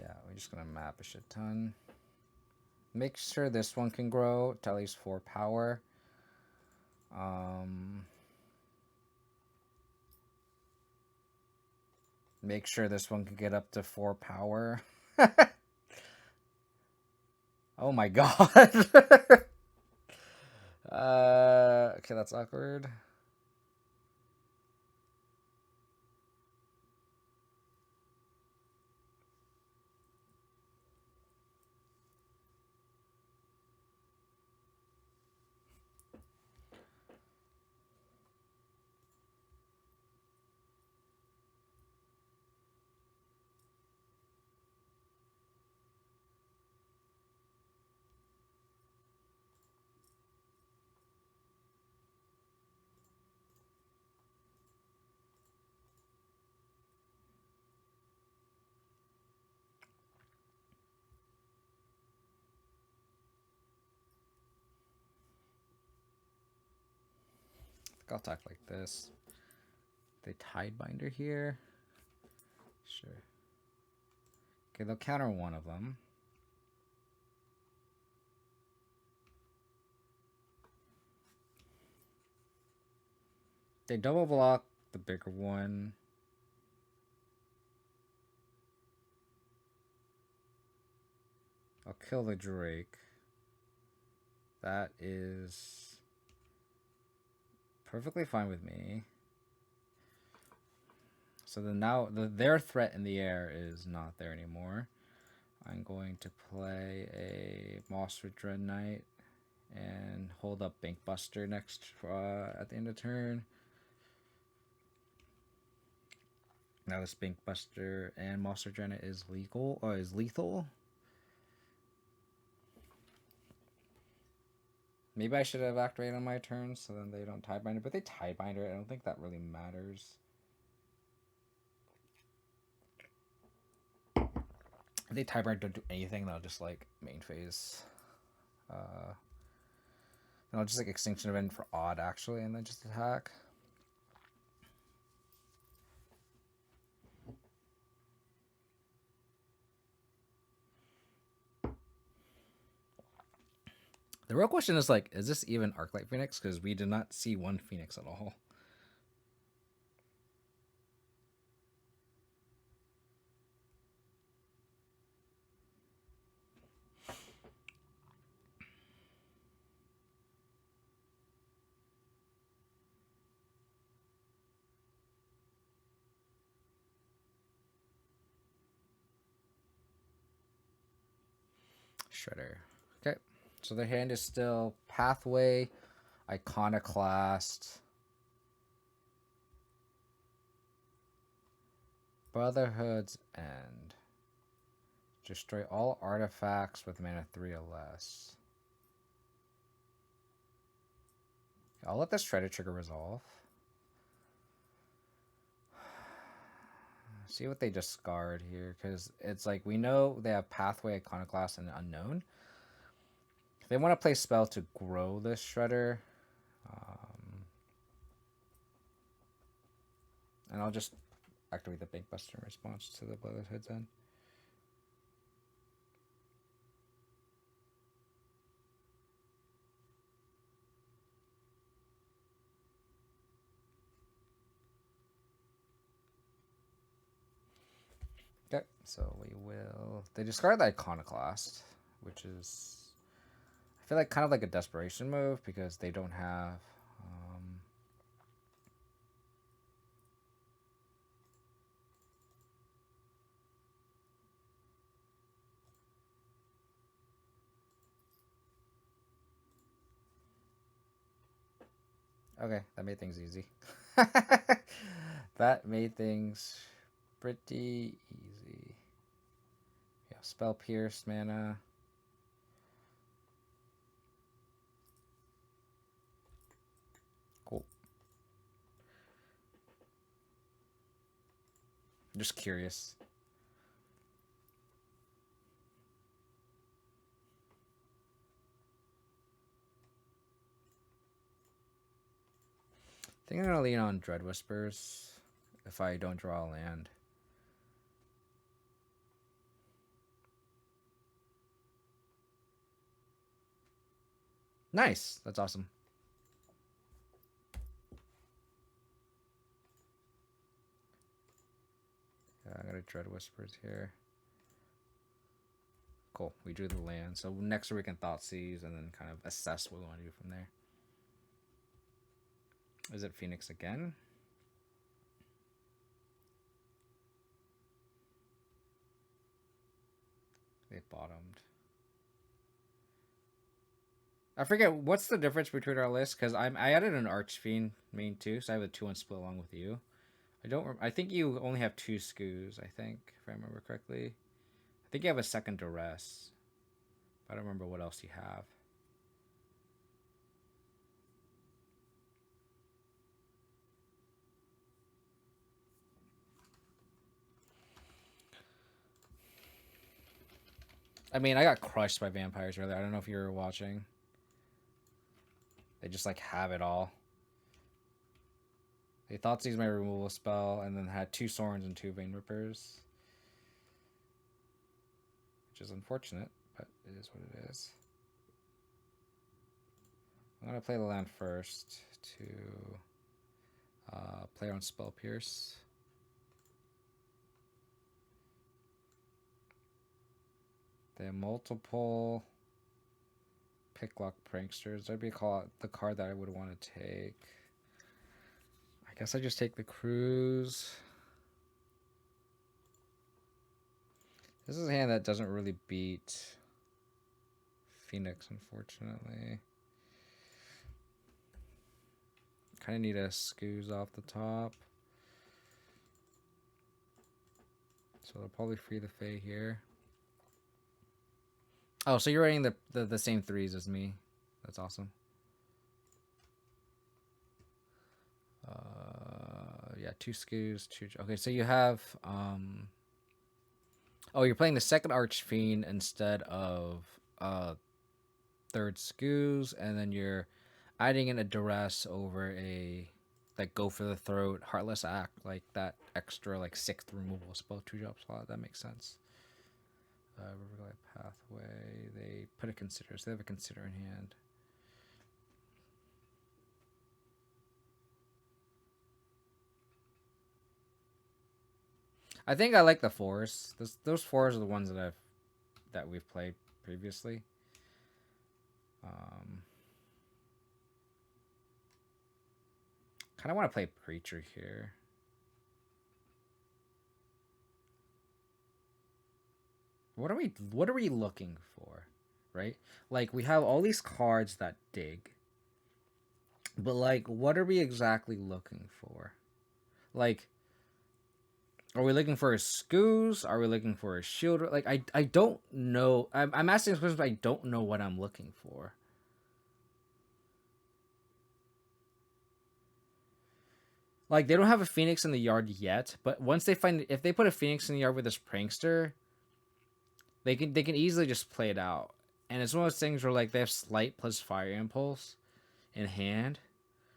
Yeah, we're just gonna map a shit ton. Make sure this one can grow to at least 4 power. Make sure this one can get up to 4 power. Oh my god. Okay, that's awkward. I'll talk like this. They Tidebinder here. Sure. Okay, they'll counter one of them. They double block the bigger one. I'll kill the Drake. That is perfectly fine with me. So then now their threat in the air is not there anymore. I'm going to play a Monster Dread Knight and hold up Bankbuster next at the end of turn. Now this Bankbuster and Monster Dread Knight is lethal. Maybe I should have activated on my turn so then they don't Tidebinder, but they Tidebinder. I don't think that really matters. If they Tidebinder don't do anything, they'll just like main phase. And I'll just like Extinction event for odd actually, and then just attack. The real question is like, is this even Arclight Phoenix? Because we did not see one Phoenix at all. Shredder. Okay. So their hand is still Pathway, Iconoclast, Brotherhood's End. Destroy all artifacts with mana 3 or less. I'll let this Shredder trigger resolve. See what they discard here, because it's like we know they have Pathway, Iconoclast, and Unknown. If they want to play spell to grow this Shredder, and I'll just activate the Bankbuster in response to the Brotherhood's End. Okay, so we will. They discard the Iconoclast, which is, I feel like kind of like a desperation move because they don't have. Okay, that made things easy. That made things pretty easy. Yeah, spell pierce mana. Cool. I'm just curious. I think I'm gonna lean on Dread Whispers if I don't draw a land. Nice. That's awesome. Yeah, I got a Dread Whispers here. Cool. We drew the land. So next we can Thoughtseize and then kind of assess what we want to do from there. Is it Phoenix again? They bottomed. I forget what's the difference between our lists because I added an Archfiend main too, so I have a 2-1 split along with you. I think you only have 2 skews. I think if I remember correctly. I think you have a second duress. I don't remember what else you have. I mean, I got crushed by vampires earlier. I don't know if you were watching. They just like have it all. They thought to use my removal spell and then had 2 Sorns and 2 Vein Rippers. Which is unfortunate, but it is what it is. I'm going to play the land first to play on Spell Pierce. They have multiple Picklock Pranksters. That'd be the card that I would want to take. I guess I just take the Cruise. This is a hand that doesn't really beat Phoenix, unfortunately. Kind of need a Scoos off the top. So they'll probably free the Fae here. Oh, so you're writing the same 3s as me. That's awesome. Yeah, 2 Scoos, 2... Okay, so you have... Oh, you're playing the second Archfiend instead of 3rd Scoos, and then you're adding in a Duress over a... Like, Go for the Throat, Heartless Act, like that extra, like, 6th removal spell 2-drop slot. That makes sense. Riverglide Pathway. They put a Consider, so they have a Consider in hand. I think I like the 4s. Those 4s are the ones that we've played previously. Kind of want to play Preacher here. What are we looking for, right? Like, we have all these cards that dig. But, like, what are we exactly looking for? Like, are we looking for a Scoos? Are we looking for a Shield? Like, I don't know. I'm asking this question, but I don't know what I'm looking for. Like, they don't have a Phoenix in the yard yet, but once they find... If they put a Phoenix in the yard with this Prankster... They can easily just play it out. And it's one of those things where, like, they have Slight plus Fire Impulse in hand.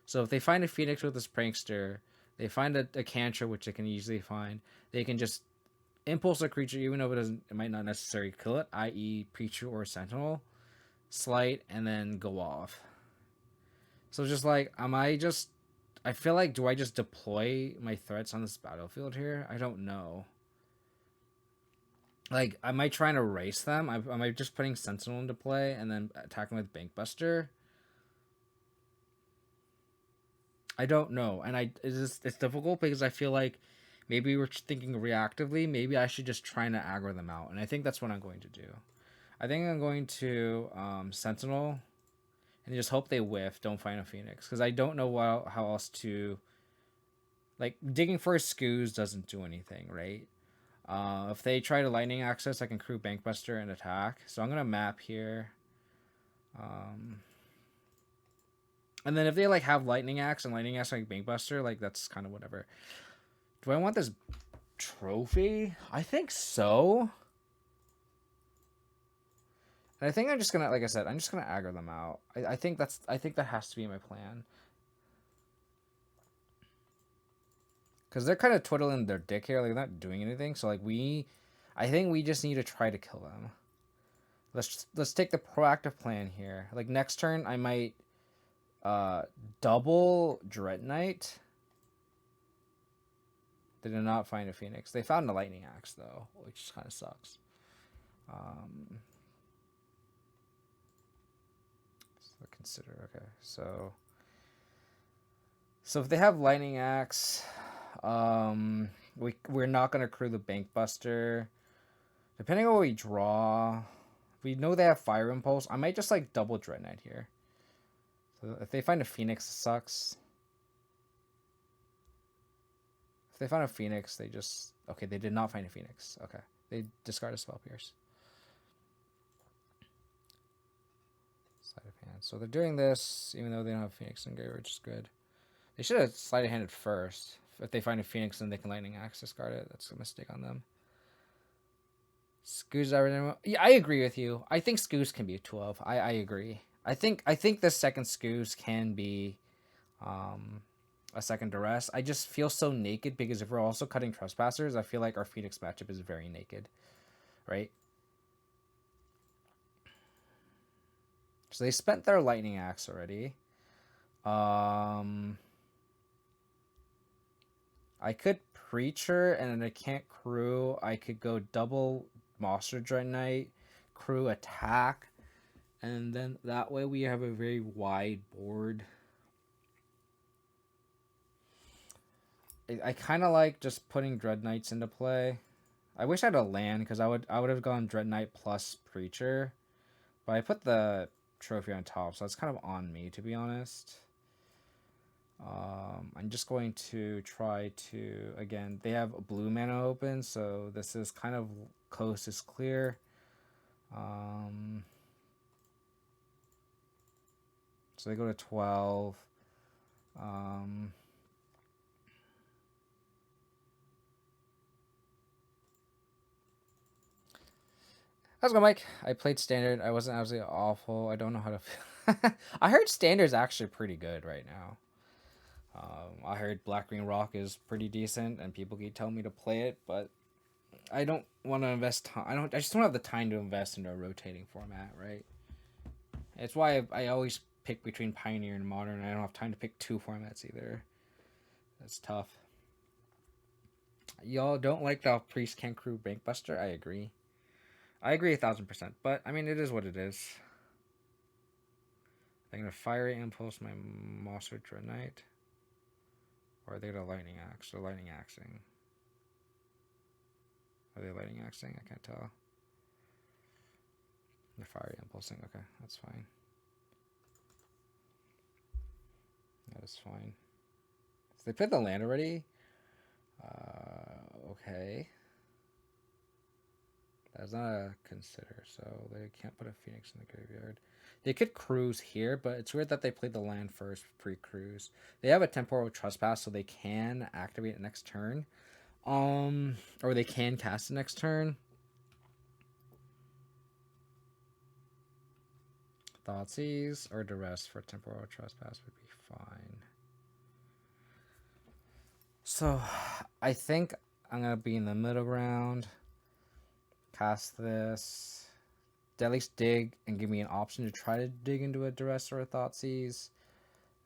So if they find a Phoenix with this Prankster, they find a Cantrip, which they can easily find. They can just Impulse a creature, even though it might not necessarily kill it, i.e. Preacher or Sentinel, Slight, and then go off. So just like, I feel like, do I just deploy my threats on this battlefield here? I don't know. Like, am I trying to race them? Am I just putting Sentinel into play and then attacking with Bankbuster? I don't know. And it's difficult because I feel like maybe we're thinking reactively. Maybe I should just try to aggro them out. And I think that's what I'm going to do. I think I'm going to Sentinel and just hope they whiff, don't find a Phoenix. Because I don't know how else to... Like, digging for a Scoos doesn't do anything, right? If they try to Lightning Access, I can crew Bankbuster and attack. So I'm going to map here. And then if they like have Lightning Axe and Lightning Axe like Bankbuster, like that's kind of whatever. Do I want this trophy? I think so. And I think I'm just going to, like I said, I'm just going to aggro them out. I think that has to be my plan. Because they're kind of twiddling their dick here. Like, they're not doing anything. So, like, I think we just need to try to kill them. Let's take the proactive plan here. Like, next turn, I might double Dread Knight. They did not find a Phoenix. They found a Lightning Axe, though, which kind of sucks. So consider, okay. So So if they have Lightning Axe, we're not gonna crew the Bank Buster. Depending on what we draw, we know they have Fire Impulse. I might just like double Dread Knight here. So if they find a Phoenix, it sucks. If they find a Phoenix, they just... Okay, they did not find a Phoenix. Okay. They discard a Spell Pierce. Sleight of hand. So they're doing this, even though they don't have Phoenix and Graveyard, which is good. They should have Sleight of Handed first. If they find a Phoenix, then they can Lightning Axe discard it. That's a mistake on them. Scoos are... Yeah, I agree with you. I think Scoos can be a 12. I agree. I think the second Scoos can be a second Duress. I just feel so naked because if we're also cutting Trespassers, I feel like our Phoenix matchup is very naked. Right? So they spent their Lightning Axe already. I could Preacher, and then I can't crew. I could go double Monster Dread Knight, crew attack, and then that way we have a very wide board. I kind of like just putting Dread Knights into play. I wish I had a land because I would have gone Dread Knight plus Preacher, but I put the trophy on top, so that's kind of on me, to be honest. I'm just going to try to, again, they have a blue mana open, so this is kind of coast is clear. So they go to 12. How's it going, Mike? I played Standard. I wasn't absolutely awful. I don't know how to feel. I heard Standard's actually pretty good right now. I heard Black Green Rock is pretty decent, and people keep telling me to play it, but I don't want to invest time. I just don't have the time to invest into a rotating format, right? It's why I always pick between Pioneer and Modern. I don't have time to pick two formats either. That's tough. Y'all don't like the Priest can't crew Bankbuster? I agree. I agree 1000%, but I mean, it is what it is. They're gonna Fiery Impulse my Monster Dread Knight. Or are they gonna Lightning Axe? They're Lightning Axing. Are they Lightning Axing? I can't tell. They're Fiery Impulsing. Okay, that's fine. That is fine. So they played the land already? Okay. That's not a consider, so they can't put a Phoenix in the graveyard. They could cruise here, but it's weird that they played the land first, pre-cruise. They have a temporal trespass, so they can activate it next turn. Or they can cast it next turn. Thoughtseize or Duress for temporal trespass would be fine. So, I think I'm going to be in the middle ground. Cast this. At least dig and give me an option to try to dig into a Duress or a Thoughtseize.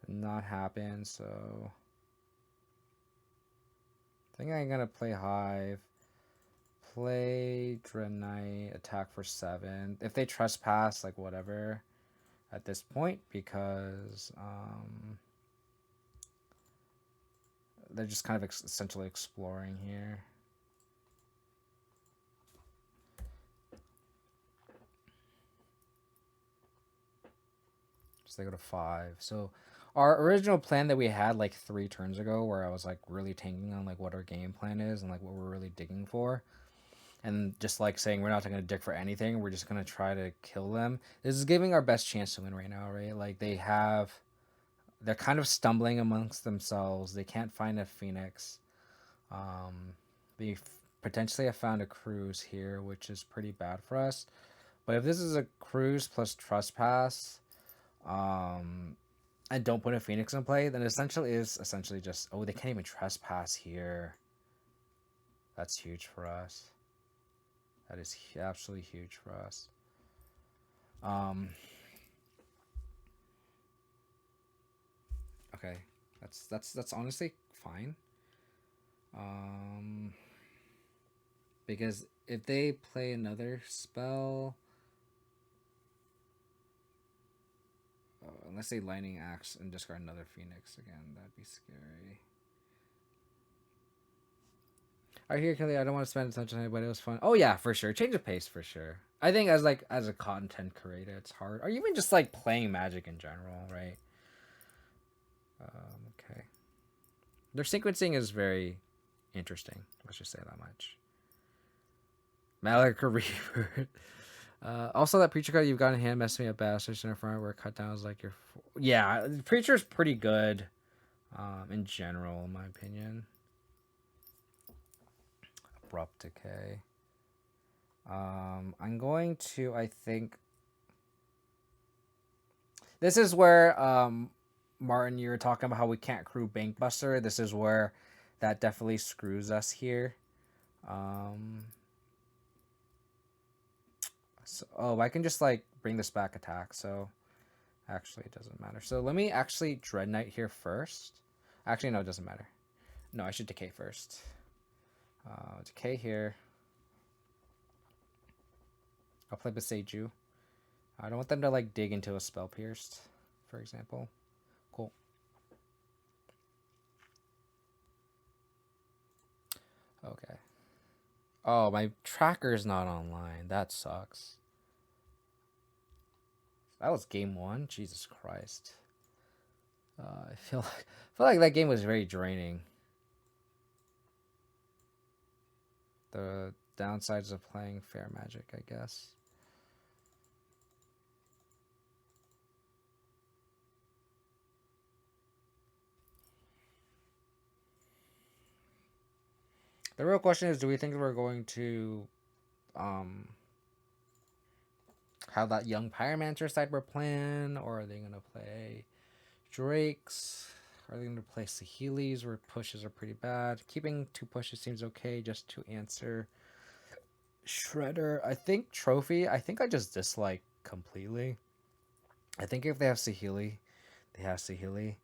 Did not happen, so... I think I'm going to play Hive. Play Dread Knight. Attack for 7. If they trespass, like, whatever. At this point, because... they're just kind of essentially exploring here. So they go to 5. So our original plan that we had like 3 turns ago, where I was like really tanking on like what our game plan is and like what we're really digging for, and just like saying we're not going to dig for anything, we're just going to try to kill them. This is giving our best chance to win right now, right? Like they're kind of stumbling amongst themselves. They can't find a Phoenix. They potentially have found a cruise here, which is pretty bad for us. But if this is a cruise plus trespass, and don't put a Phoenix in play, then essentially just, oh, they can't even trespass here. That's huge for us. That is absolutely huge for us. Okay, that's honestly fine. Because if they play another spell, let's say Lightning Axe and discard another Phoenix again. That'd be scary. I hear Kelly. I don't want to spend attention on anybody. It was fun. Oh yeah, for sure. Change of pace for sure. I think as a content creator, it's hard, or even just like playing Magic in general, right? Okay. Their sequencing is very interesting. Let's just say that much. Malika Reaver. Also, that Preacher card you've got in hand messed me up bad. Search in the front where cut down is like your. Yeah, Preacher's pretty good in general, in my opinion. Abrupt Decay. I'm going to, I think. This is where, Martin, you were talking about how we can't crew Bankbuster. This is where that definitely screws us here. So, I can just like bring this back attack. So actually, it doesn't matter. So let me actually Dread Knight here first. Actually, no, it doesn't matter. No, I should Decay first. Decay here. I'll play Beseiju. I don't want them to like dig into a Spell Pierced, for example. Cool. Okay. Oh, my tracker's not online. That sucks. That was game one. Jesus Christ. I feel like that game was very draining. The downsides of playing Fair Magic, I guess. The real question is, do we think we're going to have that young Pyromancer sideboard plan, or are they going to play Drakes? Are they going to play Saheelis where pushes are pretty bad? Keeping 2 pushes seems okay just to answer Shredder. I think Trophy, I think I just dislike completely. I think if they have Saheeli, they have Saheeli.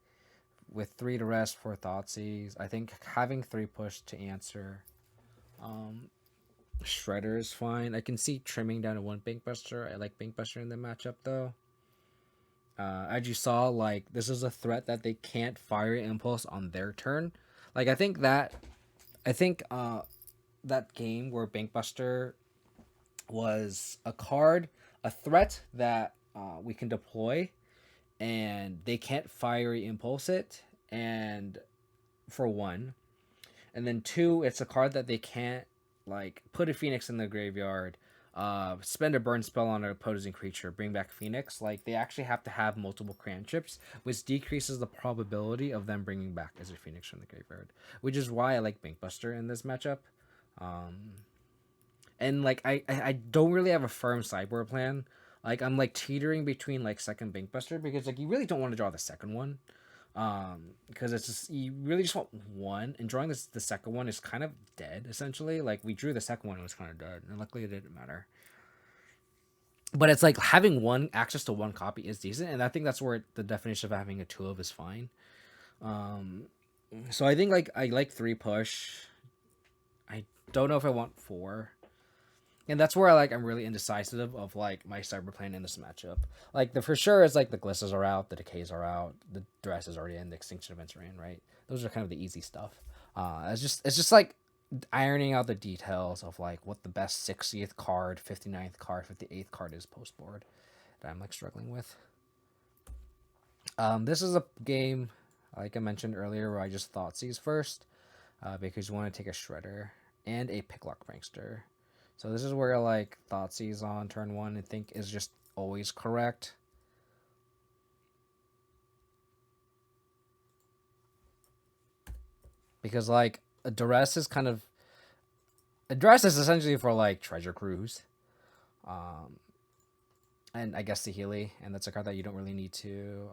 With 3 to rest, 4 Thoughtseize, I think having 3 push to answer Shredder is fine. I can see trimming down to 1 Bankbuster. I like Bankbuster in the matchup though. As you saw, like this is a threat that they can't fire Impulse on their turn. Like I think that game where Bankbuster was a card, a threat that we can deploy, and they can't fiery impulse it, and for 1, and then 2, it's a card that they can't like put a Phoenix in the graveyard, spend a burn spell on an opposing creature, bring back Phoenix. Like they actually have to have multiple crayon chips, which decreases the probability of them bringing back as a Phoenix from the graveyard, which is why I like Bankbuster in this matchup. And like I don't really have a firm sideboard plan. Like I'm like teetering between like second Bankbuster because like you really don't want to draw the second one, because it's just you really just want 1, and drawing the second one is kind of dead essentially. Like we drew the second one, it was kind of dead, and luckily it didn't matter. But it's like having 1 access to 1 copy is decent, and I think that's where the definition of having a 2 of is fine. So I think like I like 3 push. I don't know if I want 4. And that's where I'm really indecisive of like my cyber plan in this matchup. Like the for sure is like the glisters are out, the decays are out, the duress is already in, the extinction events are in, right? Those are kind of the easy stuff. It's just like ironing out the details of like what the best 60th card, 59th card, 58th card is post board that I'm like struggling with. This is a game like I mentioned earlier where I just Thoughtseize first, because you want to take a Shredder and a Picklock Prankster. So this is where like Thoughtseize on turn 1 I think is just always correct. Because like a duress is essentially for like treasure cruise. And I guess the Healy, and that's a card that you don't really need to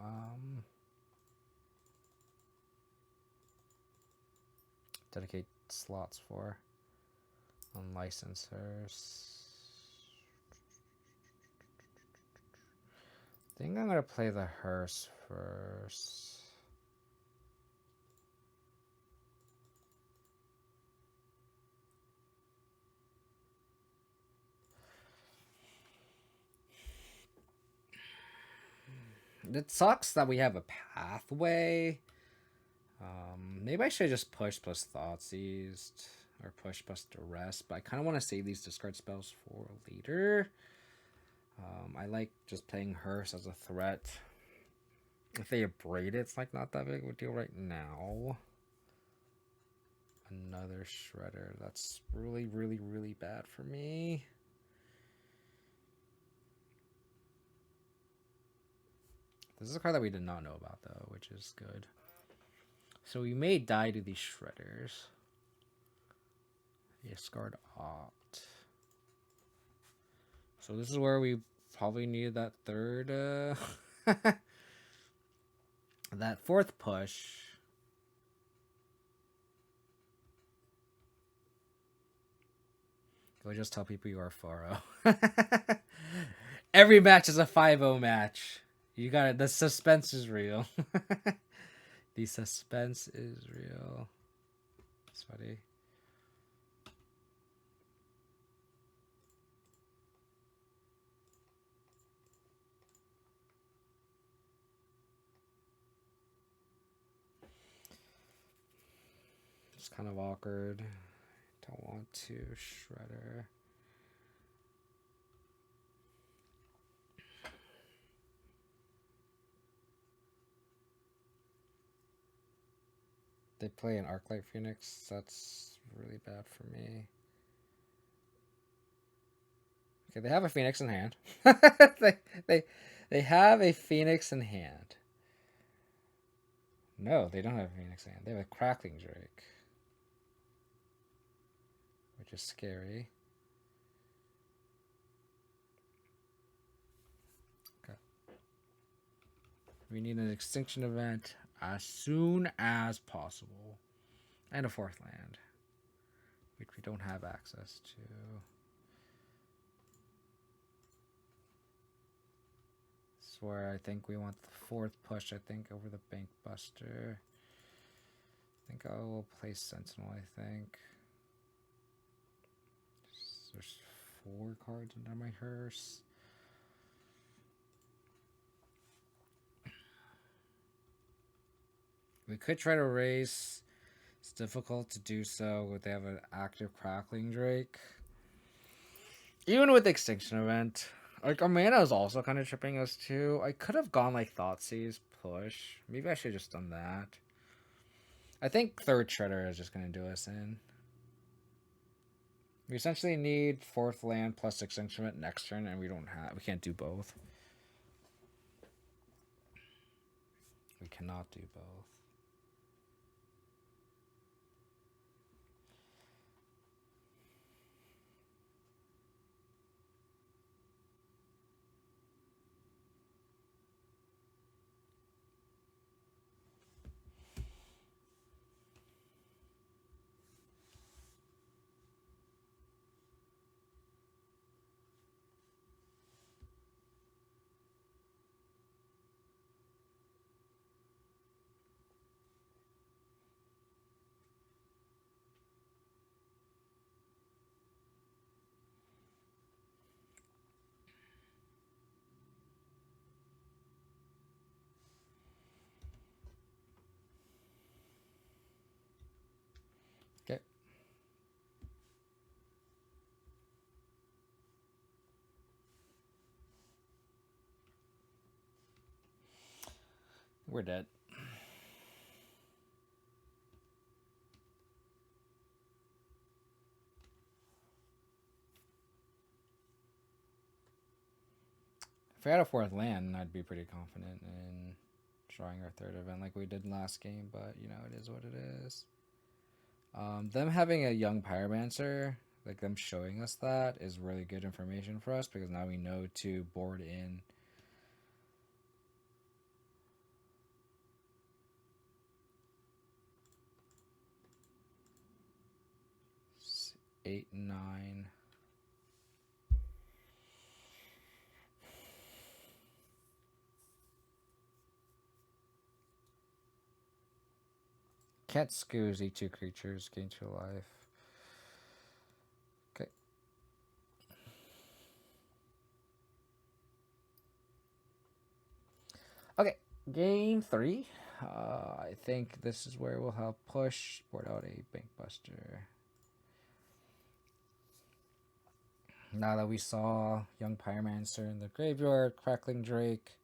dedicate slots for. Unlicensors. I think I'm gonna play the hearse first. It sucks that we have a pathway. Maybe I should just push plus thought seized or push plus duress, but I kind of want to save these discard spells for later. I like just playing Hearse as a threat. If they abrade it, it's like not that big of a deal right now. Another Shredder. That's really, really, really bad for me. This is a card that we did not know about, though, which is good. So we may die to these Shredders. Discard Opt. So this is where we probably needed that third, that fourth push. Go just tell people you are 4-0. Every match is a 5-0 match. You got it. The suspense is real. The suspense is real. It's funny. It's kind of awkward. Don't want to Shredder. They play an Arclight Phoenix. That's really bad for me. Okay, they have a Phoenix in hand. they have a Phoenix in hand. No, they don't have a Phoenix in hand. They have a Crackling Drake, which is scary. Okay. We need an Extinction event as soon as possible. And a fourth land, which we don't have access to. This is where I think we want the fourth push, I think, over the Bank Buster. I think I will play Sentinel, I think. There's 4 cards under my Hearse. We could try to raise. It's difficult to do so if they have an active Crackling Drake. Even with the Extinction event, like Amanda is also kind of tripping us too. I could have gone like Thoughtseize push. Maybe I should have just done that. I think third Shredder is just going to do us in. We essentially need fourth land plus Extinction event next turn, and we can't do both. We cannot do both. Okay. We're dead. If we had a fourth land, I'd be pretty confident in drawing our third event like we did last game, but you know, it is what it is. Them having a young Pyromancer, like them showing us that, is really good information for us because now we know to board in. Eight, 9. Can't scoos E2 creatures, gain 2 life. Okay. Okay, Game 3. I think this is where we'll have push. Board out a Bank Buster. Now that we saw Young Pyromancer in the graveyard, Crackling Drake.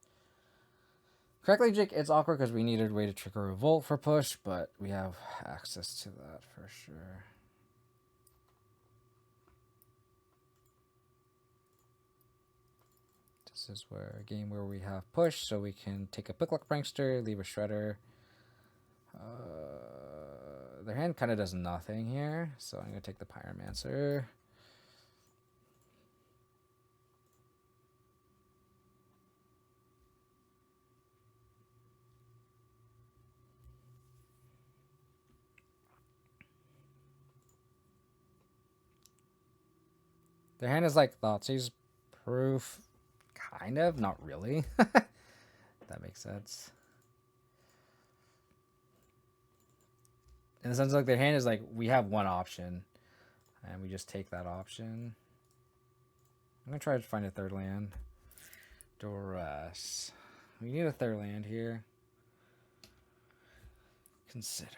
Crackling Drake, it's awkward because we needed a way to trigger a Revolt for push, but we have access to that for sure. This is where a game where we have push, so we can take a Picklock Prankster, leave a Shredder. Their hand kind of does nothing here, so I'm going to take the Pyromancer. Their hand is like Thoughtseize proof, kind of, not really. That makes sense. In the sense, like, their hand is like, we have one option, and we just take that option. I'm gonna try to find a third land. Boros. We need a third land here. Consider.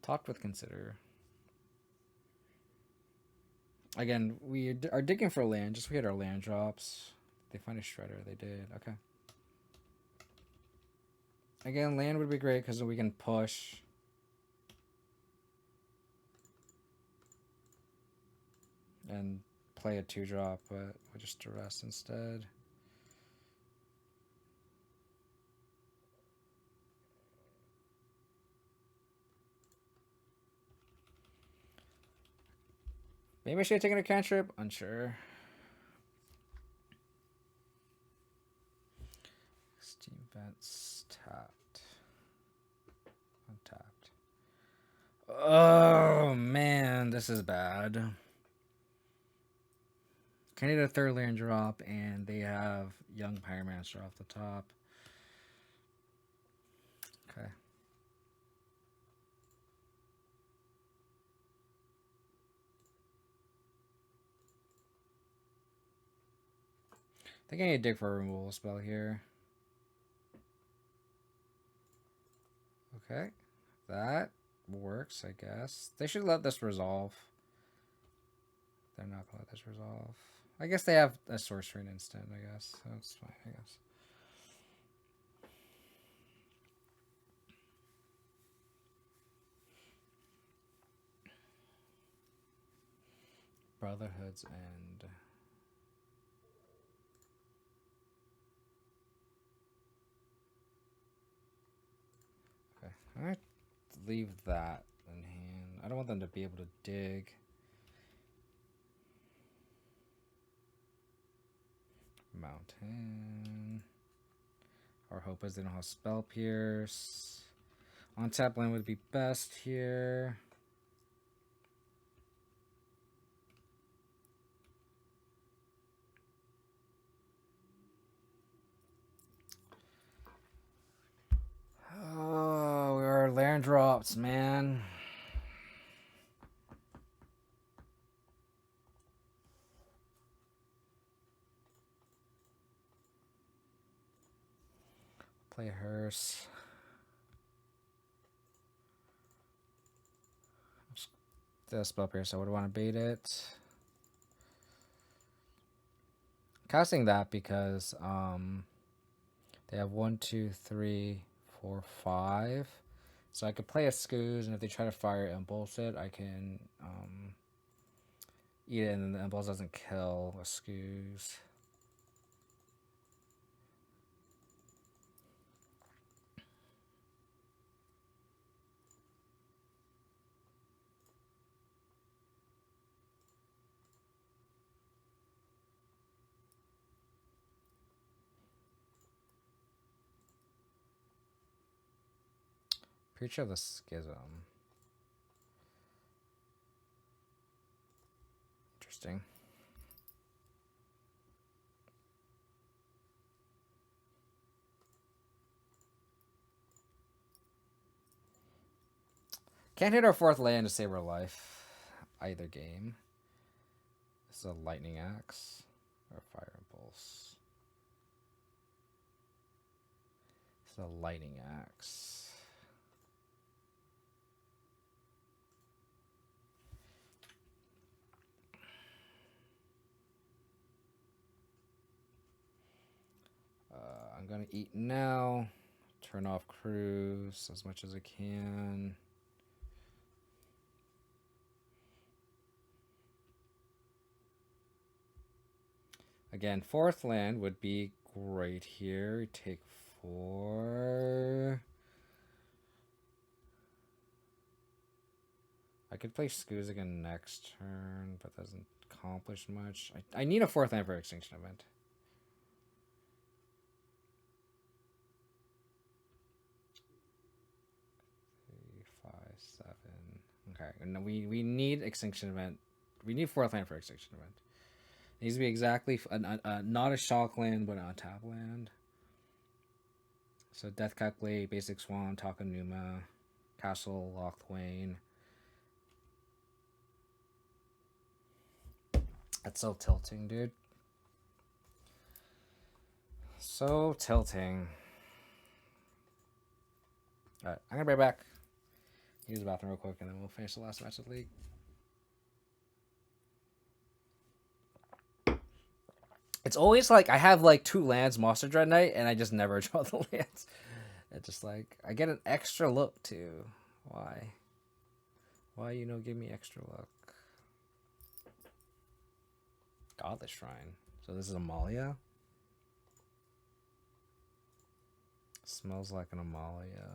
Talked with Consider. Again, we are digging for land. Just we had our land drops. They find a Shredder. They did. Okay. Again, land would be great because we can push. And play a 2-drop, but we'll just duress instead. Maybe I should have taken a cantrip. Unsure. Steam Vents tapped. Untapped. Oh man, this is bad. Can I need a third land drop, and they have Young Pyromancer off the top. Okay. I think I need to dig for a removal spell here. Okay. That works, I guess. They should let this resolve. They're not going to let this resolve. I guess they have a sorcery instant, I guess. So that's fine, I guess. Brotherhood's End. Okay, I'm going to leave that in hand. I don't want them to be able to dig. Mountain. Our hope is they don't have Spell Pierce. On tap land would be best here. Oh, we are land drops, man. Play Hearse. The Spell Pierce, I would want to bait it. Casting that because they have 1, 2, 3, 4, 5. So I could play a Scooze, and if they try to fire Impulse it, I can eat it, and the Impulse doesn't kill a Scooze. Preacher of the Schism. Interesting. Can't hit our 4th land to save our life. Either game. This is a lightning axe or fire impulse. This is a lightning axe. I'm gonna eat now. Turn off cruise as much as I can. Again, 4th land would be great here. Take 4. I could play Skoos again next turn, but that doesn't accomplish much. I need a 4th land for Extinction event. 3, 5, 7. Okay, and we need Extinction event. We need 4th land for Extinction event. It needs to be exactly not a shock land, but a tap land. So Death Calculate, Basic Swan, Takanuma, Castle, Lochthwain. That's so tilting, dude. So tilting. Alright, I'm gonna be right back. Use the bathroom real quick and then we'll finish the last match of the league. It's always like I have like 2 lands Monster Dread Knight and I just never draw the lands. It's just like I get an extra look too. Why? Why give me extra look? Godless Shrine. So this is Amalia. Smells like an Amalia.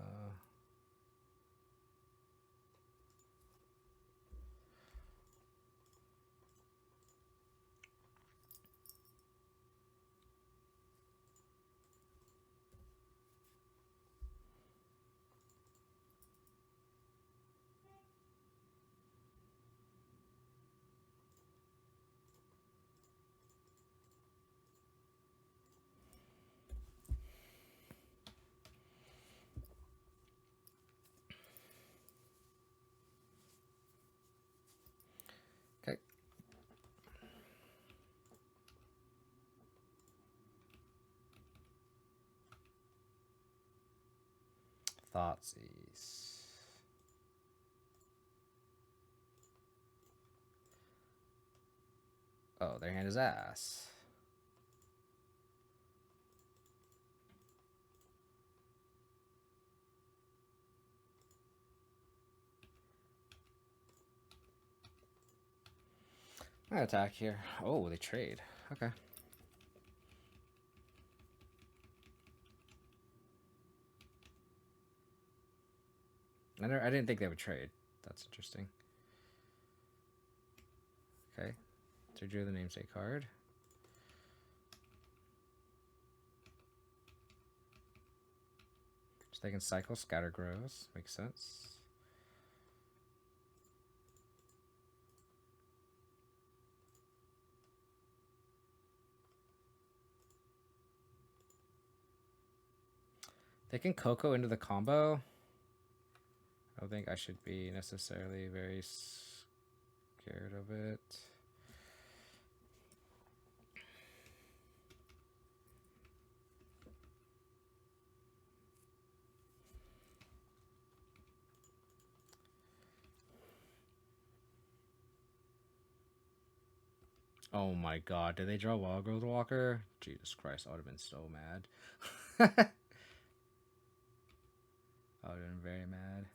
Okay. Thoughtseize. Oh, their hand is ass. I attack here. Oh, they trade. Okay. I didn't think they would trade. That's interesting. Okay. So drew the namesake card. So they can cycle Scatter Grows. Makes sense. They can Coco into the combo. I don't think I should be necessarily very scared of it. Oh my god, did they draw Wild Growth Walker? Jesus Christ, I would have been so mad. I would have been very mad.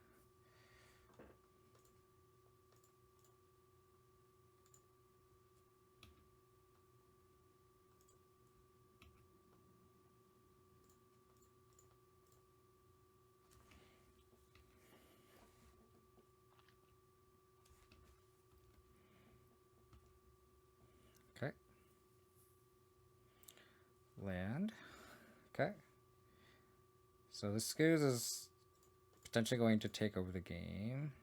Okay. Land. Okay. So this Skoos is potentially going to take over the game.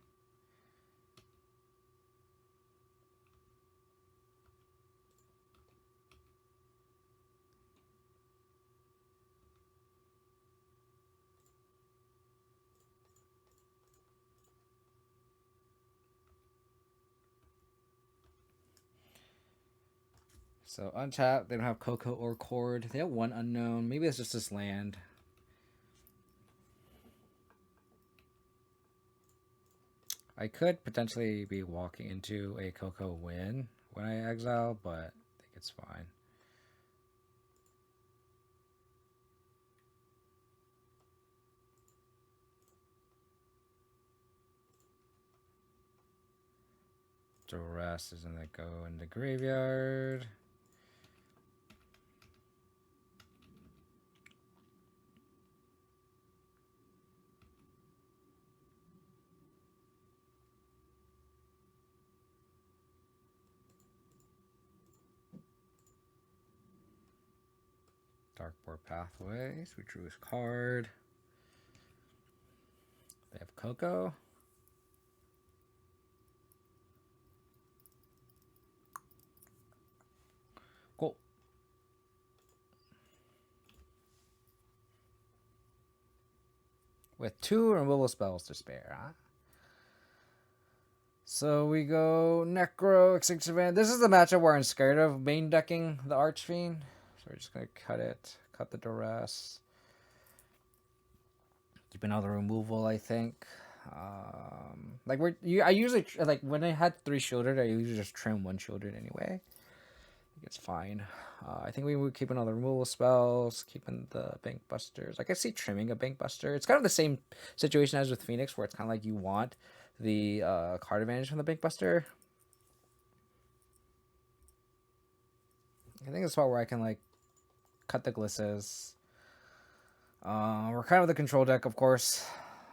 So untap, they don't have Coco or Cord. They have one unknown. Maybe it's just this land. I could potentially be walking into a Coco win when I exile, but I think it's fine. The rest is gonna go in the graveyard. Darkboard Pathways. We drew his card. They have Coco. Cool. With 2 removal spells to spare, huh? So we go Necro, Extinction Van. This is the matchup where I'm scared of main decking the Archfiend. So we're just gonna cut it. Cut the duress. Keeping all the removal, I think. Like I usually like when I had 3 shielded, I usually just trim 1 shielded anyway. I think it's fine. I think we would keep all the removal spells, keeping the Bank Busters. I can see trimming a Bank Buster. It's kind of the same situation as with Phoenix, where it's kind of like you want the card advantage from the Bank Buster. I think it's a spot where I can like cut the Glisses. We're kind of the control deck, of course.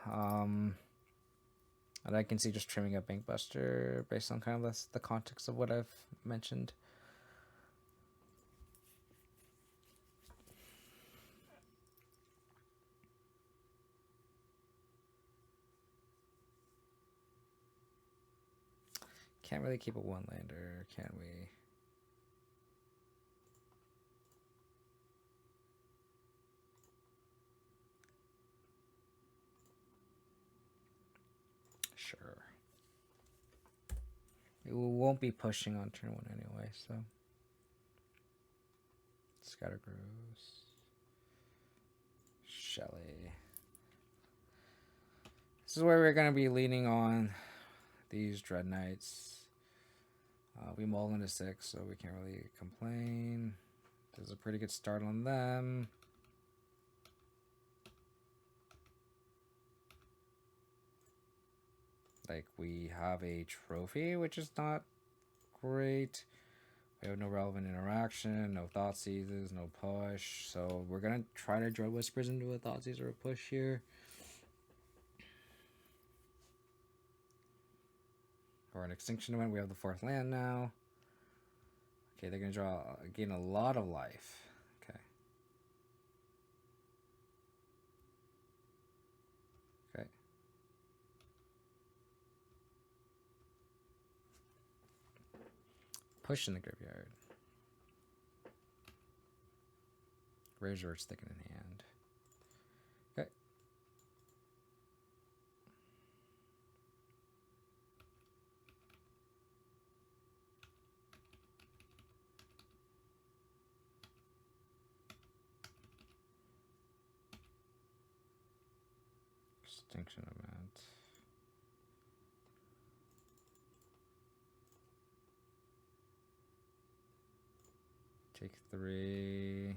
And I can see just trimming a Bank Buster based on kind of the context of what I've mentioned. Can't really keep a 1-lander, can we? Sure. We won't be pushing on turn 1 anyway, so. Scattergrows. Shelly. This is where we're going to be leaning on these Dread Knights. We mull into 6, so we can't really complain. There's a pretty good start on them. Like, we have a trophy, which is not great. We have no relevant interaction, no thought seizes, no push. So we're going to try to Dread Whispers into a thought seize or a push here. Or an Extinction event. We have the 4th land now. Okay, they're going to gain a lot of life. Okay. Okay. Push in the graveyard. Razor sticking in hand. Okay. Extinction event. Take 3.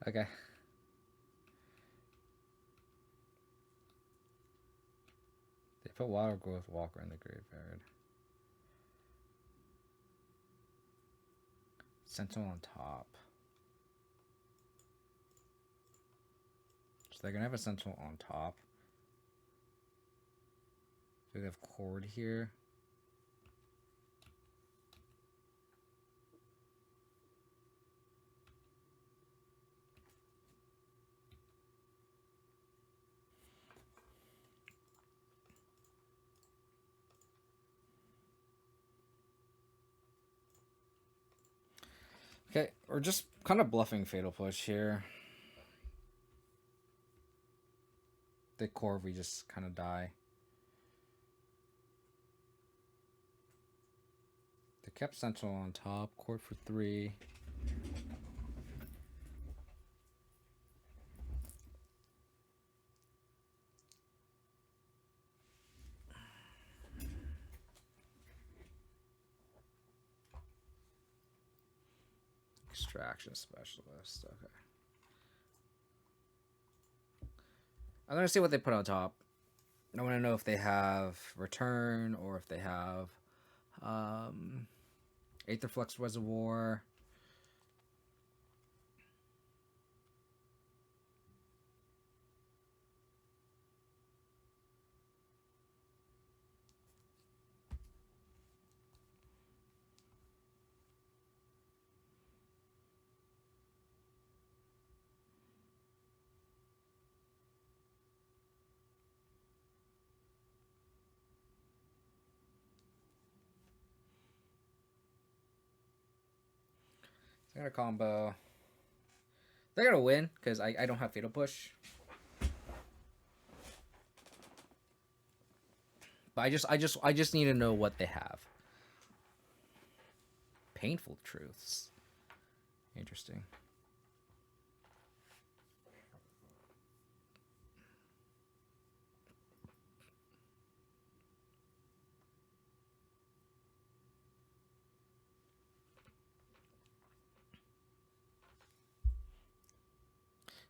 Okay. They put Wild Growth Walker in the graveyard. Sentinel on top. So they're gonna have a Sentinel on top. So they have Cord here. Okay, we're just kind of bluffing Fatal Push here. The core, we just kind of die. They kept Sentinel on top. Court for 3. Extraction Specialist. Okay. I'm going to see what they put on top. I want to know if they have Return or if they have Aetherflux Reservoir. They're going to combo. They're going to win because I don't have Fatal Push. But I just need to know what they have. Painful Truths. Interesting.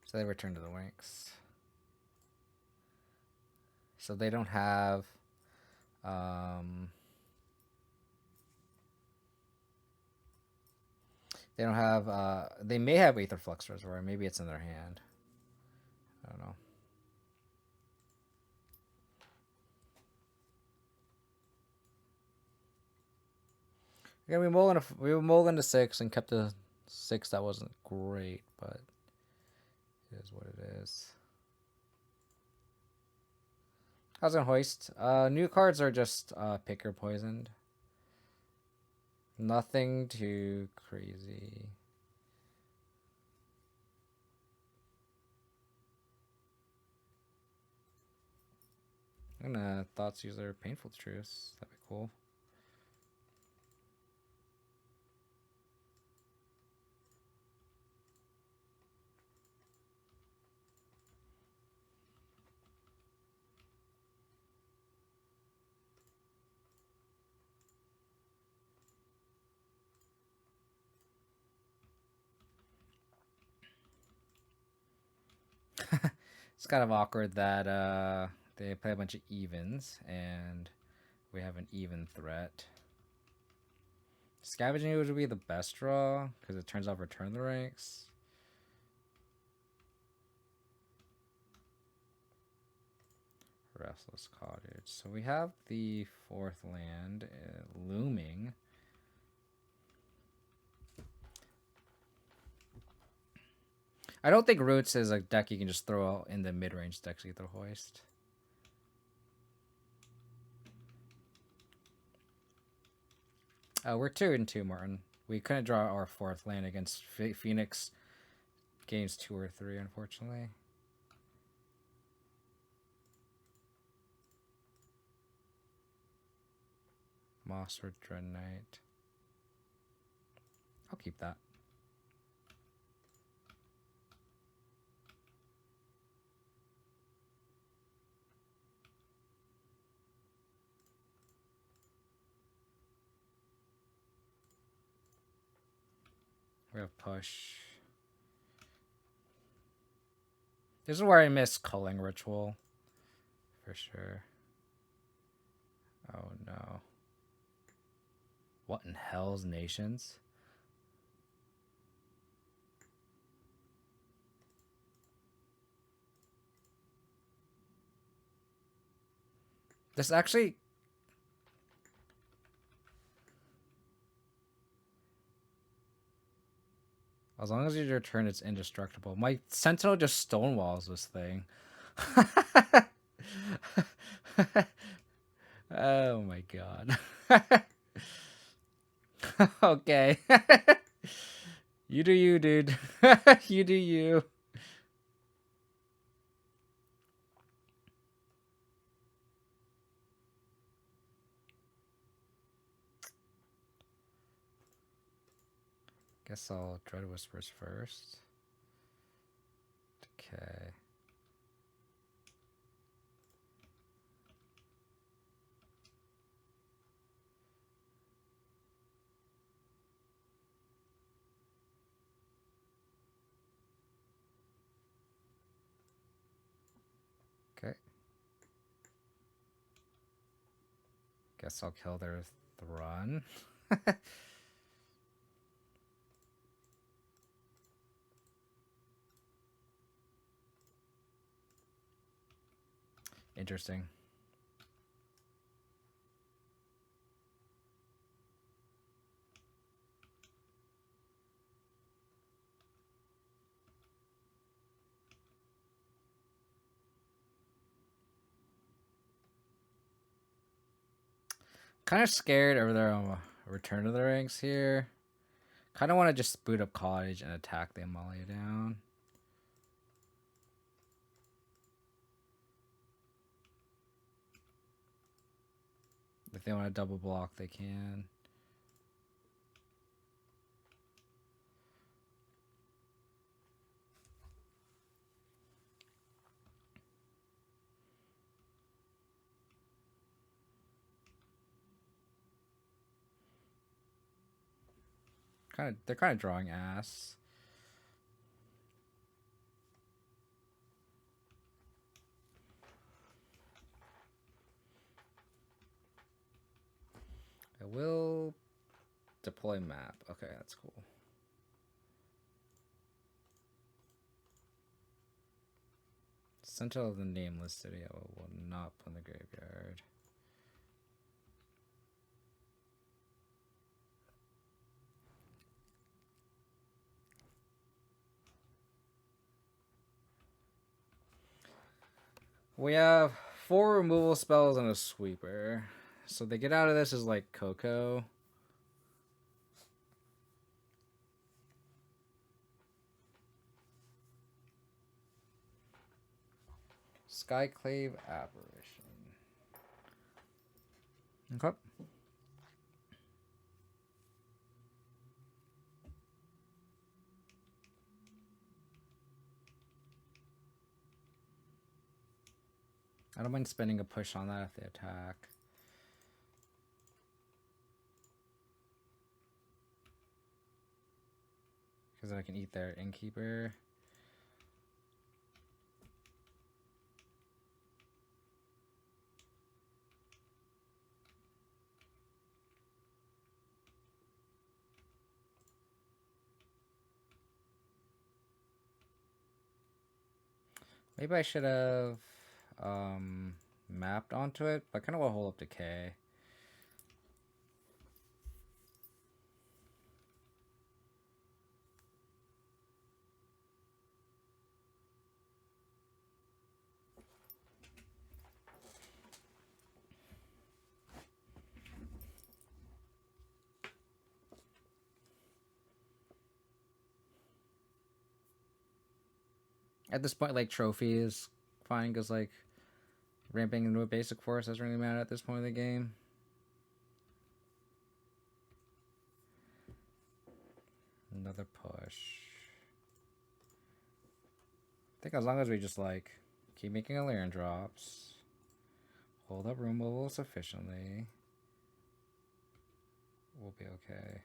So they return to the Winks. So they don't have they don't have they may have Aetherflux Reservoir, maybe it's in their hand. I don't know. Yeah, we mulliganed to 6 and kept a 6 that wasn't great, but it is what it is. How's it hoist? New cards are just picker poisoned. Nothing too crazy. I'm gonna Thoughts User Painful Truths. That'd be cool. It's kind of awkward that they play a bunch of evens and we have an even threat. Scavenging would be the best draw because it turns off Return the Ranks. Restless Cottage. So we have the 4th land looming. I don't think Roots is a deck you can just throw out in the mid-range decks either, Hoist. We're 2-2, Martin. We couldn't draw our 4th land against Phoenix games 2 or 3, unfortunately. Mossword Dread Knight. I'll keep that. We have Push. This is where I miss Culling Ritual. For sure. Oh no. What in hell's nations? This actually... As long as you return, it's indestructible. My Sentinel just stonewalls this thing. Oh my god. Okay. You do you, dude. You do you. Guess I'll try to whispers first. Okay. Okay. Guess I'll kill their Thrun. Interesting. Kind of scared over their return to the ranks here. Kind of want to just boot up Cottage and attack the Amalia down. If they want to double block, they can. They're kind of drawing ass. I will deploy map. Okay, that's cool. Sentinel of the Nameless City I will not put in the graveyard. We have 4 removal spells and a sweeper. So they get out of this as like Coco. Skyclave Apparition. Okay. I don't mind spending a push on that if they attack. Because I can eat their Innkeeper. Maybe I should have mapped onto it, but I kind of want to hold up to K. At this point, like, trophy is fine because, like, ramping into a basic force doesn't really matter at this point of the game. Another push. I think as long as we just, like, keep making Illyrian drops, hold up removal sufficiently, we'll be okay.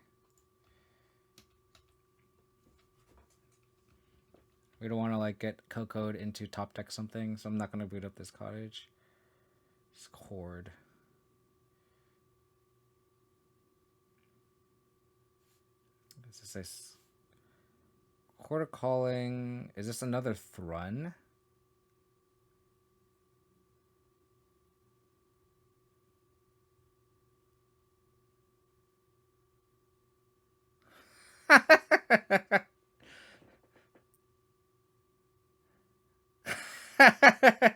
We don't want to, like, get Coco'd into top deck something, so I'm not going to boot up this Cottage. Just Horde. Is this Horde of Calling? Is this another Thrun?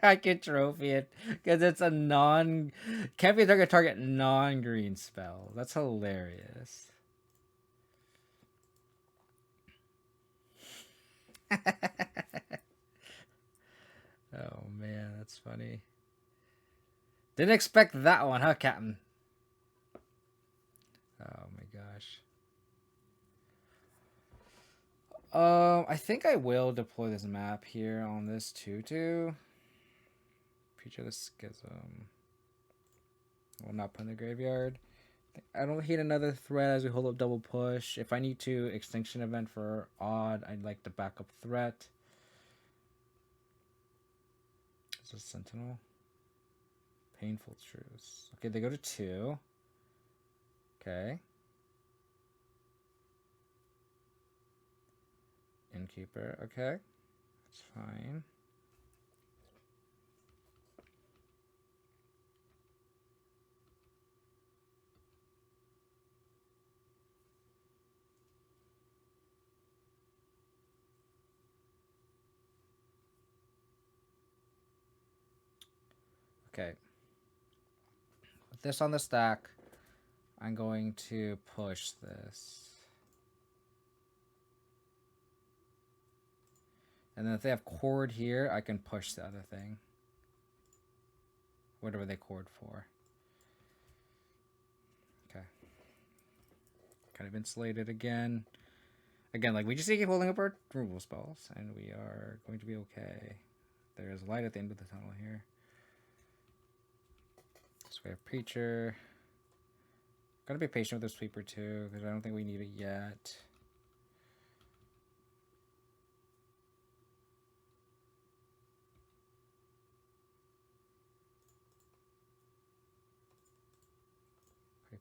I can trophy it because it's a can't be a target non-green spell. That's hilarious. Oh man, that's funny. Didn't expect that one, huh, Captain? Oh my gosh. I think I will deploy this map here on this 2/2. Preacher the Schism. Will not put in the graveyard. I don't hate another threat as we hold up double push. If I need to Extinction event for odd, I'd like the backup threat. Is this Sentinel? Painful Truce. Okay, they go to 2. Okay. Innkeeper. Okay. That's fine. Okay. With this on the stack, I'm going to push this. And then if they have cord here, I can push the other thing. Whatever they cord for. Okay. Kind of insulated again. Again, like we just need to keep holding up our removal spells, and we are going to be okay. There's light at the end of the tunnel here. So we have Preacher. Gotta be patient with the Sweeper too, because I don't think we need it yet.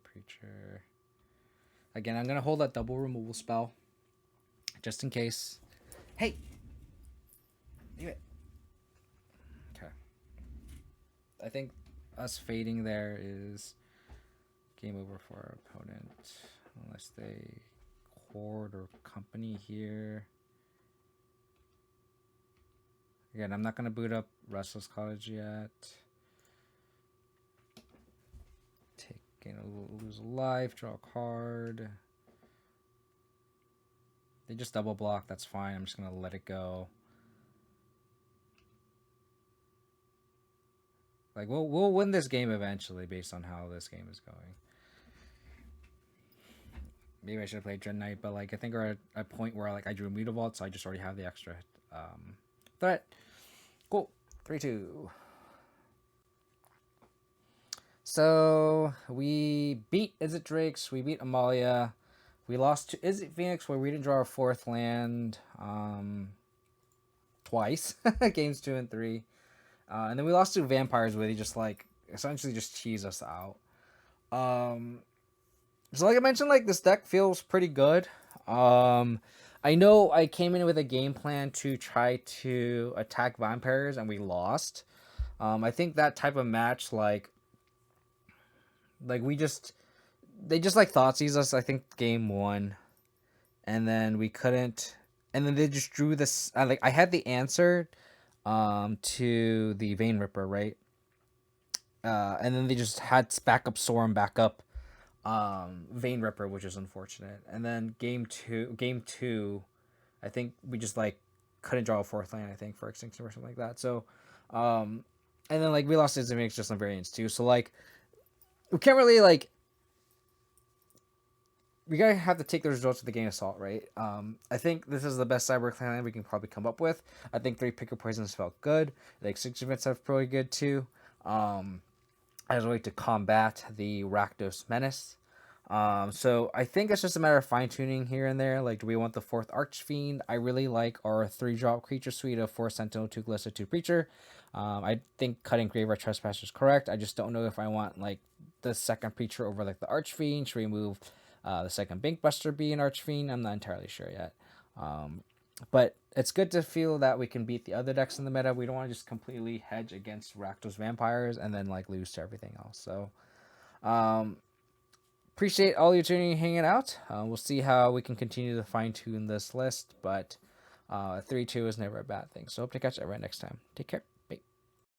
Preacher. Again, I'm gonna hold that double removal spell, just in case. Hey, leave it. Okay. I think us fading there is game over for our opponent, unless they cord or company here. Again, I'm not gonna boot up Restless Cottage yet. Lose a life, draw a card. They just double block, that's fine. I'm just gonna let it go. Like we'll win this game eventually based on how this game is going. Maybe I should have played Dread Knight, but like I think we're at a point where like I drew Mutavault, so I just already have the extra threat. Cool. 3-2. So we beat Izzet Drakes, we beat Amalia, we lost to Izzet Phoenix where we didn't draw our 4th land twice, games 2 and 3, and then we lost to Vampires where they just like essentially just cheese us out. So like I mentioned, like this deck feels pretty good. I know I came in with a game plan to try to attack Vampires and we lost. I think that type of match like they just like Thoughtseize us, I think game 1, and then we couldn't, and then they just drew this. I had the answer, to the Vein Ripper, right? And then they just had backup Storm, backup, Vein Ripper, which is unfortunate. And then game two, I think we just like couldn't draw a 4th land, I think, for Extinction or something like that. So, and then like we lost Izzet just on variants too. So like we can't really like. We gotta have to take the results of the game assault, right? I think this is the best Cyber Clan we can probably come up with. I think 3 Picker Poisons felt good. The Extinction events have probably good too. As a way to combat the Rakdos menace. So I think it's just a matter of fine tuning here and there. Like, do we want the 4th Archfiend? I really like our 3-drop creature suite of 4 Sentinel, 2 Glissa, 2 Preacher. I think cutting Graveyard Trespasser is correct. I just don't know if I want like the 2nd Preacher over like the Archfiend. Should we move the 2nd Bankbuster be an Archfiend? I'm not entirely sure yet. But it's good to feel that we can beat the other decks in the meta. We don't want to just completely hedge against Rakdos Vampires and then like lose to everything else. So appreciate all you tuning and hanging out. We'll see how we can continue to fine tune this list, but 3-2 is never a bad thing. So hope to catch everyone next time. Take care.